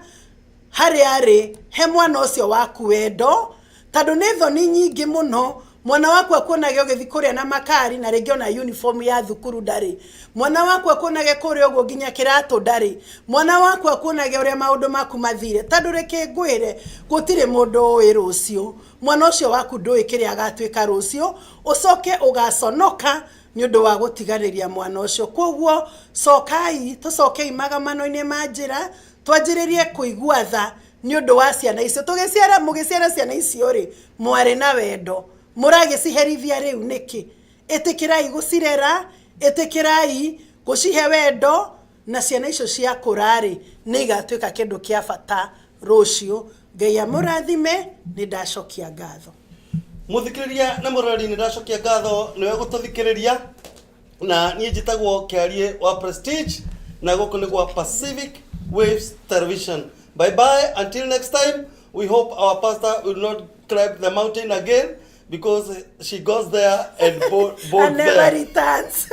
harĩa arĩ he mwana ũcio waku wendo tondũ nĩ thoni nyingĩ mũno mwana waku akuonage ũgĩthiĩ kũrĩa na makari na rĩngĩ ona uniform ya thukuru ndarĩ mwana waku akuonage kũrĩa ũguo nginya kĩratũ ndarĩ mwana waku akuonage ũrĩa maũndũ maku mathire tondũ reke ngwĩre gũtirĩ mũndũ ũĩ rũciũ mwana ũcio waku ndũĩ kĩrĩa agatuĩka rũciũ ũcoke ũgaconoka nĩ ũndũ wa gũtiganĩria mwana ũcio koguo cokai tũcokei magamano-inĩ ma njĩra twanjĩrĩrie kũigua tha nĩ ũndũ wa ciana icio mũgĩciara ciana icio rĩ mwarĩ na wendo mũragĩciherithia rĩu nĩkĩ ĩtĩkĩrai gũcirera ĩtĩkĩrai gũcihe wendo na ciana icio ciakũra rĩ nĩ igatuĩka kĩndũ kĩa bata rũciũ Ngai amũrathime nĩ ndacokia ngatho muthikiriria na murori nĩ ndacokia ngatho niwe gũtũthikĩrĩria na niĩ njĩtagwo Kiarie wa Prestige na gũkũ nĩ gwa Pacific Waves Television. Bye bye until next time. We hope our pastor will not climb the mountain again because she goes there and board never returns.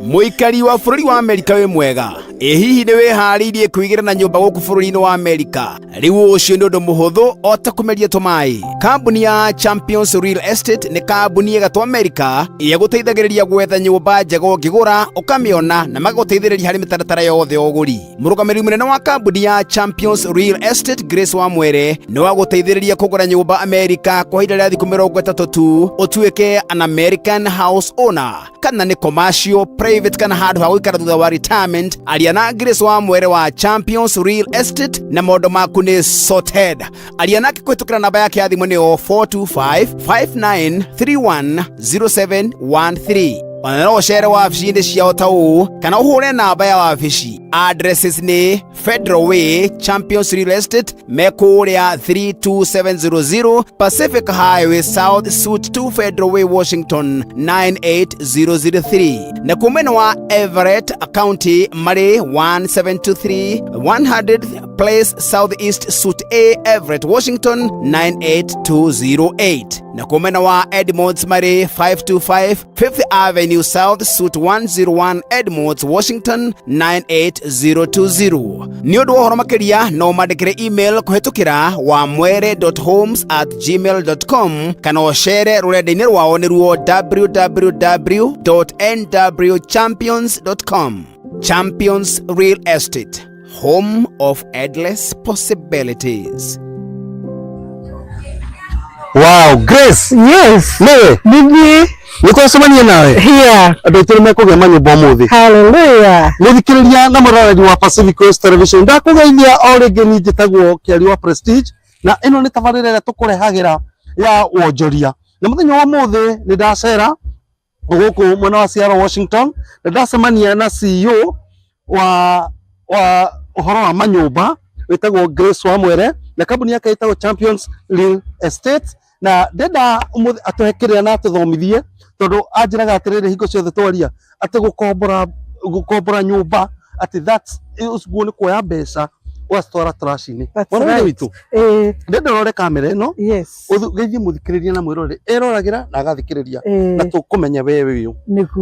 Muikari wa bũrũri wa Amerika wĩ mwega ĩ hihi nĩ wĩharĩirie kwĩgira na nyũmba gũkũ bũrũri-inĩ wa Amerika rĩu ũcio nĩ ũndũ mũhũthũ o ta kũmeria tũmaĩ kambuni ya Champions Real Estate nĩ kambuni ĩgatũ Amerika ĩgũteithagĩrĩria gwetha nyũmba njega ũngĩgũra ũkamĩona na magũteithĩrĩria harĩ mĩtaratara yothe ya ũgũri mũrũgamĩrĩri mũnene wa kambuni ya Champions Real Estate Grace wa Mwere nĩ wagũteithĩrĩria kũgũra nyũmba Amerika kwa ihinda rĩa thikũ 30 tu ũtuĩke an American house owner kana nĩ commercial private kana handũ ha gũikara thutha wa retirement aria na Grace wa Mwere wa Champions Real Estate na maũndũ maku nĩ sorted aria nake kũhĩtũkĩra namba yake ya thimũ nĩyo 425-5931-0713 ona no ũcere wabici-inĩ ciao ta ũũ kana ũhũre namba ya wabici addresses nĩ Federal Way Champions Real Estate mekũrĩa 32700 Pacific Highway South Suite 2 Federal Way Washington 98003 na kumena wa Everett County marĩ 1723 100th Place Southeast Suite A Everett Washington 98208 na kumena wa Edmonds marĩ 525 5th Avenue South Suite 101 Edmonds Washington 98020 nĩ ũndũ wa ũhoro makĩria no mandĩkĩre email kũhĩtũkĩra wamwere.homes@gmail.com kana ũcere rũrenda-inĩ rwao nĩruo www.nwchampions.com. Champions Real Estate, home of endless possibilities. Wow, Grace. Yes. Niwe. Bibi. Nĩtwacemania nawe. Here. Andũ aitũ nĩmekũgĩa manyũmba ũmũthĩ. Hallelujah. Mũthikĩrĩria na mũroreri wa Pacific Coast Television ndakũgeithia o rĩngĩ niĩ njĩtagwo Kiarie wa Prestige na ĩno nĩ tabarĩra ĩrĩa tũkũrehagĩra ya wonjoria na mũthenya wa ũmũthĩ nĩ ndacera gũkũ mwena wa Seattle Washington na ndacemania na CEO wa ũhoro wa manyũmba wĩtagwo Grace wa Mwere na kambuni yake ĩtagwo Champions Real Estate na ndenda ũmũthĩ atũhe kĩrĩa na atũthomithie tondũ anjĩraga atĩrĩrĩ hingo ciothe twaria atĩ gũkombora nyũmba atĩ that's ũguo nĩ kuoya mbeca ũgacitwara trash-inĩ. Mwana witũ ndenda ũrore kamera ĩno ũgeithie mũthikĩrĩria na mwĩroreri eroragĩra na agathikĩrĩria na tũkũmenya we wĩ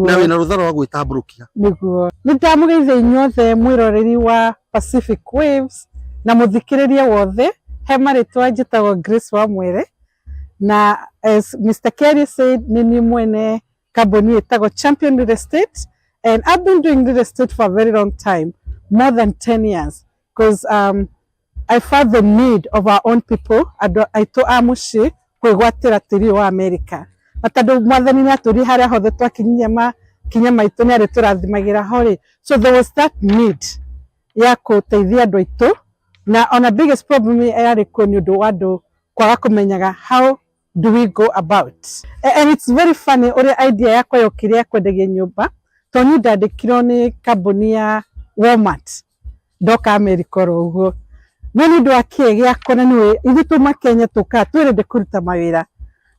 na wĩna rũtha rwa gwĩtambũrũkia. Nĩguo nĩ ndamũgeithia inyuothe mwĩroreri wa Pacific Waves na mũthikĩrĩria wothe he marĩtwa njĩtagwo Grace wa Mwere na as Mr. Kiarie said nini mwene kambuni ĩtagwo Champion Real Estate and I've been doing real estate for a very long time. more than 10 years because I felt the need of our own people. I to amushi kwigwatira tiri wa America. Matandu mwathani ni aturi haria hothe twakinya maitu ni ari turathimagira hori. So there was that need ya kuteithia andu aitu na on a biggest problem yari ko ni undu wa andu kwaga kumenyaga how do we go about. And it's very funny ore idea yakwa yokire ya kwendagia nyumba to ni ndandikirwo ni kambuni ya Walmart ndoka America uguo nani ndo akiegea kona niwe ithu Kenya tuka twirende kuruta mawira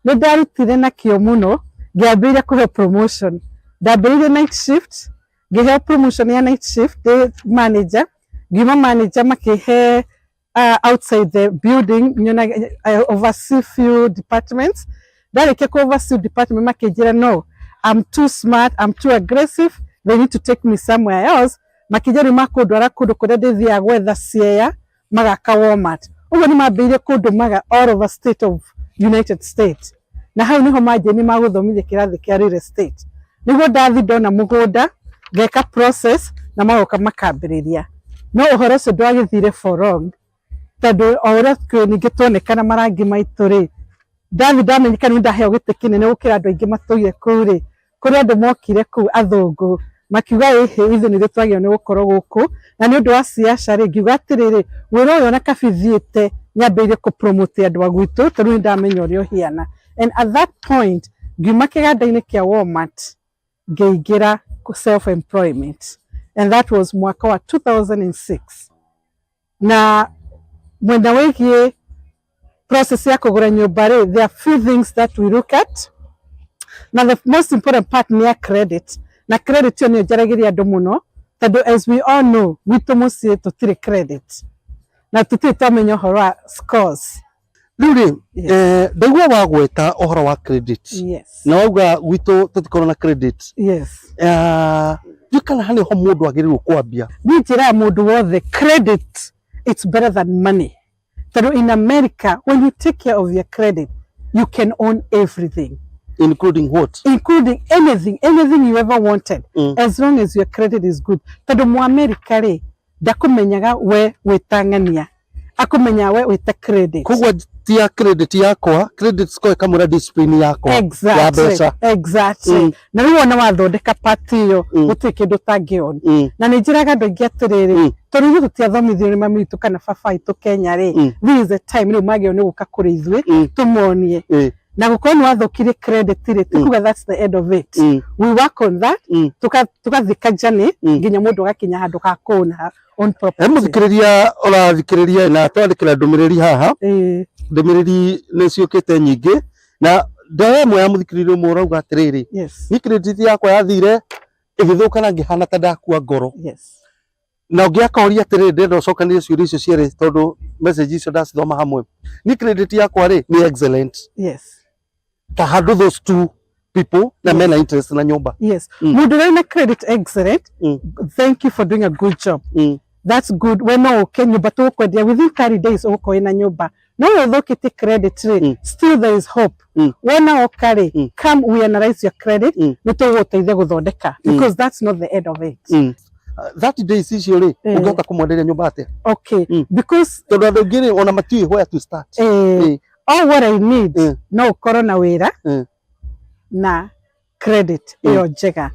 ni ndarutire na kio muno ngiambire kuhe promotion ndambire night shift ngihe promotion ya night shift the manager ngima manager makihe outside the building I oversee few departments dareke ko oversee department makijira no I'm too smart, I'm too aggressive, they need to take me somewhere else makijari makudwara kundu kuria ndithia gwetha ciea magaka Walmart uguo ni mambire kundu maga all over state of United States na hau niho majeni maguthomithia kirathi kia real estate niguo ndathi ndona mugunda ngeka process na magoka makambiriria no uhoro ucio ndwagithire for long tondu ora ningi tuonekana marangi maitu ri ndathi ndamenyeka ni ndaheo gite kinene gukira andu aingi matugire kuu ri kuri andu mokire kuu athungu makiuga ithu ni twagio ni gukorwo guku na ni undu wa siasa ri ngiuga atiriri wira uyu na kabithiite nyambiire ku promote andu agwitu tondu ni ndamenya uria hiana and at that point ngiuma kiganda-ini kia Walmart ngeigira self employment and that was mwaka wa 2006 na mwenda wigie process ya kugura nyumba ri there are few things that we look at na the most important part ni credit na credit yo ni njaragiria andu muno tondu as we all know witu mucie tutire credit na tutire twamenya uhoro wa scores Ruri ndagwa wagweta uhoro wa credit yes na wauga witu tutikorwo na credit yes kana hani ho mundu agirirwo kwambia ni njira mundu wothe credit it's better than money tondu in America when you take care of your credit you can own everything including what including anything you ever wanted as long as your credit is good tondu mu America ri ndakumenyaga we witangania akumenya we wita credit kugwa tia credit yakwa credit score kamura discipline yakwa ya beca exactly na riu ona wathondeka party yo gutike ndu tangiona na ni njiraga ndu ngiatiriri tondu tutiathomithio ni mamitu kana baba itu Kenya ri this is the time riu magio ni guka kuri ithwe tumonie na gukorwo ni wathokire credit ri tikuga that's the end of it we work on that tukathika jani nginya mundu gakinya handu ha kuona on property muthikiriria ora thikiriria na twandikira ndumiriri haha ndumiriri ni ciukite nyingi na ndawe mwe ya muthikiriria mwe urauga atiriri ni credit yakwa yathire igithukana ngihana ta ndakua ngoro na ngiakoria atiriri ndenda ucokanire ciuria icio ciere tondu message icio ndacithoma hamwe ni credit yakwa ri ni excellent to handle those two people na mena interest na nyumba mundu na credit excellent thank you for doing a good job that's good when okay nyumba tu kwendia within 30 days uko ina nyumba no uthokite credit rate still there is hope when okay come we analyze your credit nituguteithia guthondeka because that's not the end of it 30 days icio ri ungehota kumwenderia nyumba atia because tondu andu ngiri ona matiui where to start all what I need no ukorwo na wira na credit iyo njega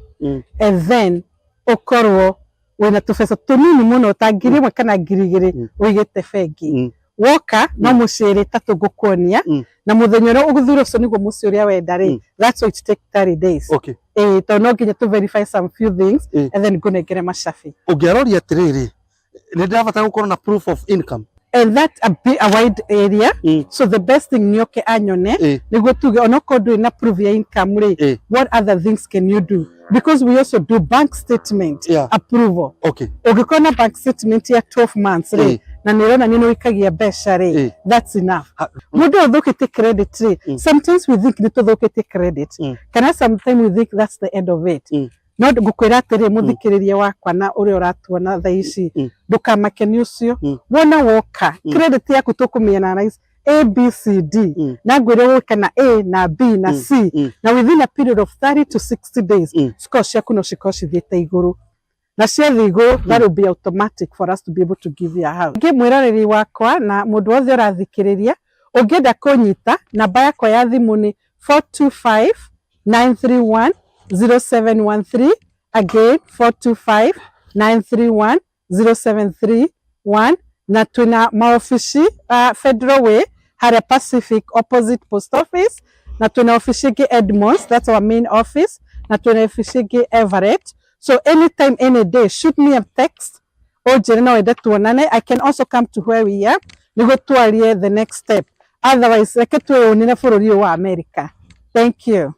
and then ukorwo wena tubesa tunini muno ta ngiri imwe kana ngiri igiri wigite bengi woka no muciri tatu gukuonia na muthenya uria uguthura ucio niguo muci uria wenda ri that's why it take 30 days to no nginya to verify some few things and then go negere macabi ungiaroria atiriri ni ndirabatara gukorwo na proof of income and that a wide area so the best thing nyoke anyone niguo tuge onoko do na prove your income ri what other things can you do because we also do bank statement approval ugikona bank statement ya 12 months ri na nirona nino wikagia mbeca ri that's enough mundu uthukite credit ri sometimes we think nituthukite credit kana sometimes we think that's the end of it no ngukwira atiri muthikiririe wakwa na uri uratuona tha ici ndukamakeni ucio wona woka credit yaku tukumena analyze ABCD na ngwire woka na A na B na C na within a period of 30 to 60 days score ciaku no ciko cithiite iguru na ciathi iguru that will be automatic for us to be able to give you a house. Ngi mwiroreri wakwa na mundu wothe urathikiriria ungienda kunyita namba yakwa ya thimu ni 425 931 0713 again 425 931 0731 na tuna maofici Federal Way haria Pacific opposite post office na tuna ofici ingi Edmonds, that's our main office, na tuna ofici ingi Everett. So anytime, any day, shoot me a text. I can also come to where we are. The next step. Otherwise, America. Thank you.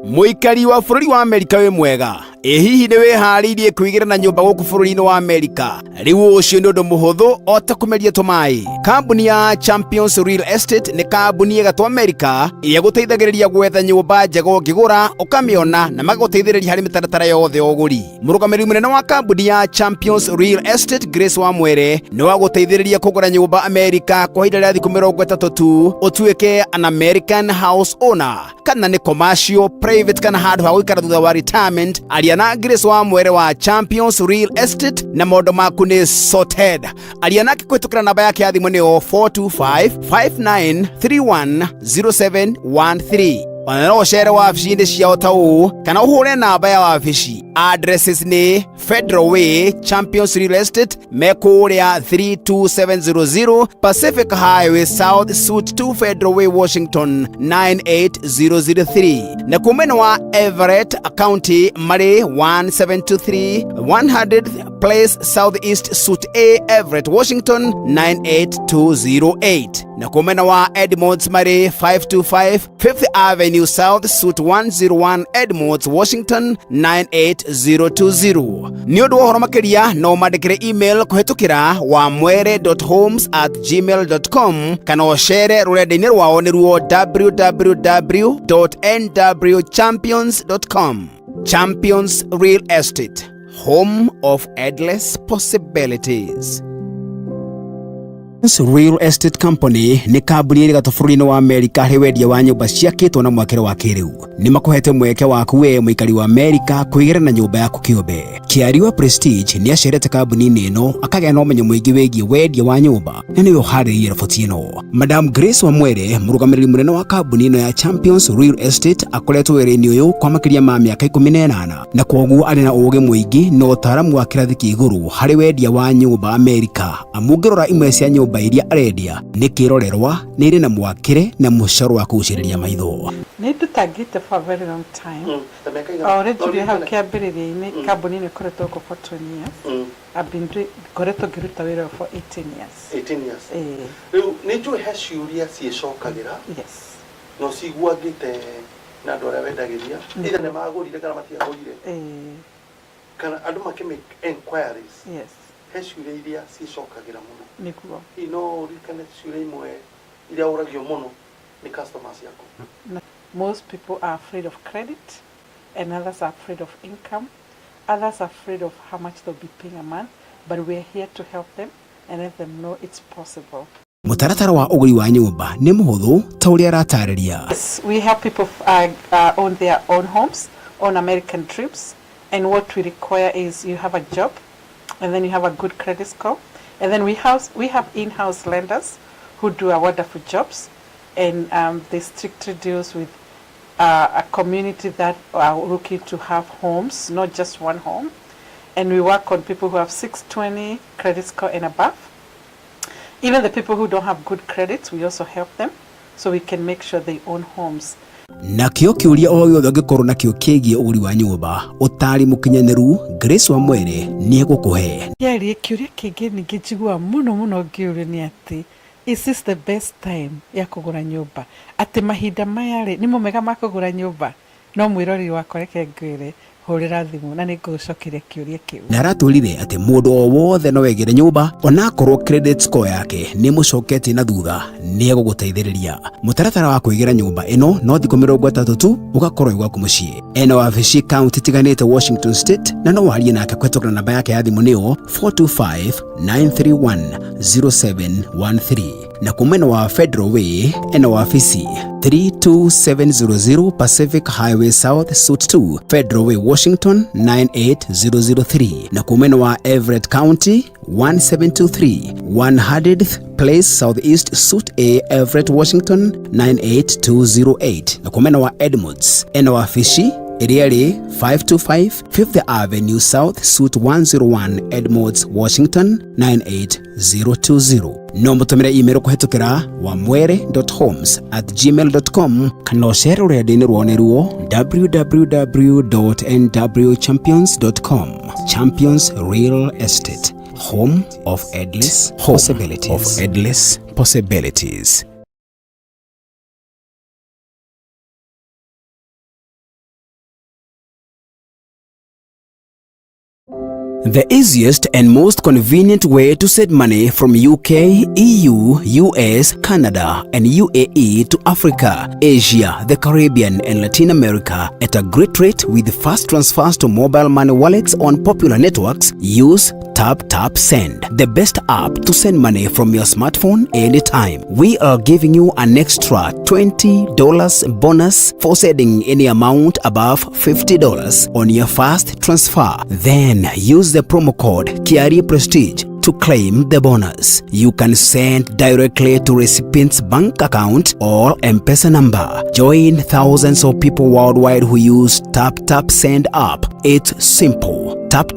Muikari wa bururi wa Amerika we mwega hihi ni wihariirie kuigira na nyumba guku bururi-ini wa Amerika riu ucio ni undu muhuthu ota kumeria tumai. Kambuni ya Champions Real Estate ni kambuni igatwa Amerika iguteithagiriria gwetha nyumba njega ngigura ukamiona na magaguteithiriria hari mitaratara yothe ya uguri. Murugamiri munene wa kambuni ya Champions Real Estate Grace wa Mwere ni wa guteithiriria kugura nyumba Amerika kwa ihinda ria thiku 30 tu utuike an American house owner kana ni commercial private kana handu ha guikara thutha wa retirement. Aria na Grace wa Mwere wa Champions Real Estate na maundu maku ni sorted. Aria nake kwitukira namba yake ya thimu ni 425 5931 0713. Ona ucere wabici-ini ciao ta uu kana uhure namba ya wabici. Addresses ni Federal Way Champions Real Estate mekuria 32700 Pacific Highway South Suite 2 Federal Way Washington 98003 na kumene wa Everett County mari 1723 100th Place Southeast Suite A Everett Washington 98208 na kumene wa Edmonds mari 525 5th Avenue South Suite 101 Edmonds Washington 98020. Ni undu uhoro makiria no mandikire email kuhitukira wamwere.homes@gmail.com kana ochere rurenda-ini rwao ni ruo www.nwchampions.com. Champions Real Estate, home of endless possibilities. Real Estate Company ni kambuni iri gatu bururi-ini wa Amerika hari wendia wa nyumba ciakitwo na mwakire wa kiriu. Ni makuhete mweke waku we muikari wa Amerika kuigira na nyumba yaku kiumbe. Kiarie wa Prestige ni acerete kambuni-ini ino akagĩa na umenyo mwingi wigie wendia wa nyumba na niwe uhariirie roboti ino. Madam Grace wa Mwere murugamiriri munene wa kambuni ino ya Champions Real Estate akoretwo wĩra-inĩ uyu kwa makiria ma miaka 18 na kwoguo ari na uge mwingi na utaramu wa kirathi kia iguru hari wendia wa nyumba Amerika. Amungirora imwe cia nyumba iria arendia ni kirorerwa ni iri na mwakire na mucoro wa kuguciriria maitho. Ni tutagite for a very long time. Already have kiambiriria-ini kambuni ni koretwo ko for 20 years. I've been koretwo ngiruta wira for 18 years. 18 years. Riu ni njui he ciuria ciicokagira. Yes. No ciguangite na andu aria wendagiria ira ni magurire kana matiagurire. Kana andu makimake enquiries. Yes. He ciuria iria ciicokagira muno. Niguo. Ino rikane ciuria imwe iria uragio muno ni customers yaku. Most people are afraid of credit, and others are afraid of income. Others are afraid of how much they'll be paying a month, but we're here to help them and let them know it's possible. Mutaratara wa uguri wa nyumba ni muhuthu ta uria aratariria. Yes, we help people own their own homes, own American trips, and what we require is you have a job, and then you have a good credit score, and then we have in-house lenders who do wonderful jobs, and they strictly deals with a community that are looking to have homes, not just one home. And we work on people who have 620 credit score and above. Even the people who don't have good credit, we also help them so we can make sure they own homes. Nakio kiuria o yothe ngikorwo nakio kigie uguri wa nyumba utari mukinyaniru Grace wa Mwere ni egukuhe. Kiarie kiuria kingi ningi njigua muno ngiuria ni ati is this the best time ya kugura nyumba? Ati mahinda maya ri ni mumega ma kugura nyumba? No mwirori wakwa reke ngwire hurira thimu na nigucokeria kiuria kiu. Na aratwirire ati mundu o wothe no wegere nyumba onakorwo credit score yake ni mucoketi na thutha ni eguguteithiriria. Mutaratara wa kuigira nyumba ino no thiku 30 tu ugakorwo igwaku mucii. Eno wabici county tiganite Washington State na no warie nake kwetukana namba yake ya thimu niyo 425 931 0713 na kumena wa Federal Way eno wabici 3 2700 Pacific Highway South, Suite 2, Federal Way, Washington 98003. Na kumeno wa Everett County 1723 100th Place Southeast, Suite A, Everett, Washington 98208. Na kumeno wa Edmonds ena wa Fishi Kiarie 525 5th Avenue South, Suite 101, Edmonds, Washington 98020. No mutumire email kuhetukira wamwere.homes@gmail.com kana ucere rurenda-ini rwone ruo www.nwchampions.com. Champions Real Estate, home of endless possibilities. The easiest and most convenient way to send money from UK, EU, US, Canada, and UAE to Africa, Asia, the Caribbean, and Latin America at a great rate with fast transfers to mobile money wallets on popular networks. Use Tap Send, the best app to send money from your smartphone anytime. We are giving you an extra $20 bonus for sending any amount above $50 on your first transfer. Then use the promo code Kiarie Prestige to claim the bonus. You can send directly to recipient's bank account or M-Pesa number. Join thousands of people worldwide who use Tap Send app. It's simple. Tap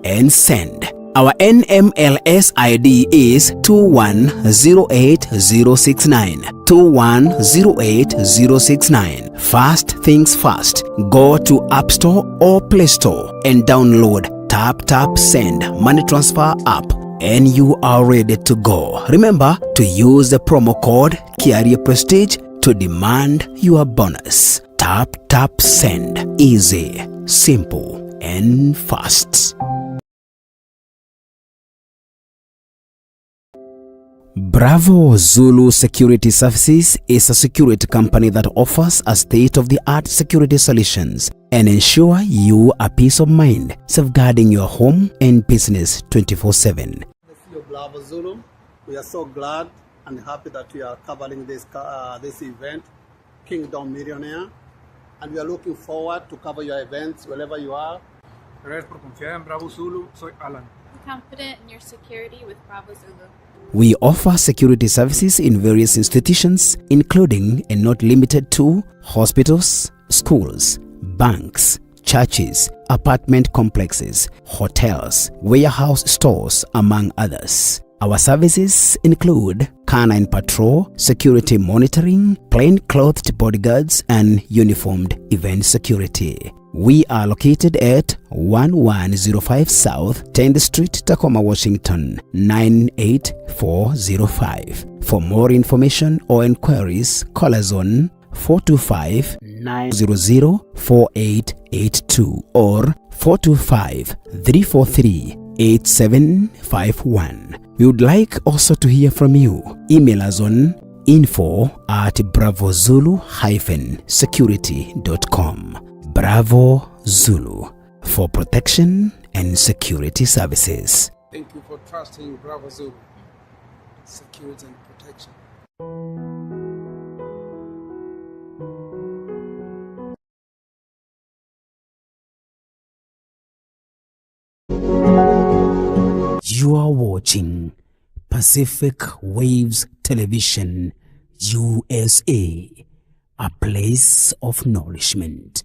and send. Our NMLS ID is 2108069. 2108069. Fast things fast. Go to App Store or Play Store and download Tap Send money transfer app, and you are ready to go. Remember to use the promo code Kiarie Prestige to demand your bonus. Tap Send. Easy, simple, and fast. Bravo Zulu Security Services is a security company that offers a state-of-the-art security solutions and ensure you a peace of mind, safeguarding your home and business 24/7. Bravo Zulu, we are so glad and happy that we are covering this event, Kingdom Millionaire, and we are looking forward to cover your events wherever you are. Gracias por confiar en Bravo Zulu. Soy Alan. I'm confident in your security with Bravo Zulu. We offer security services in various institutions, including and not limited to hospitals, schools, banks, churches, apartment complexes, hotels, warehouse stores, among others. Our services include canine patrol, security monitoring, plain-clothed bodyguards, and uniformed event security. We are located at 1105 South 10th Street, Tacoma, Washington 98405. For more information or inquiries, call us on 425-900-4882 or 425-343-8751. We would like also to hear from you. Email us on info@bravozulu-security.com. Bravo Zulu, for protection and security services. Thank you for trusting Bravo Zulu. Security and protection. You are watching Pacific Waves Television USA, a place of nourishment.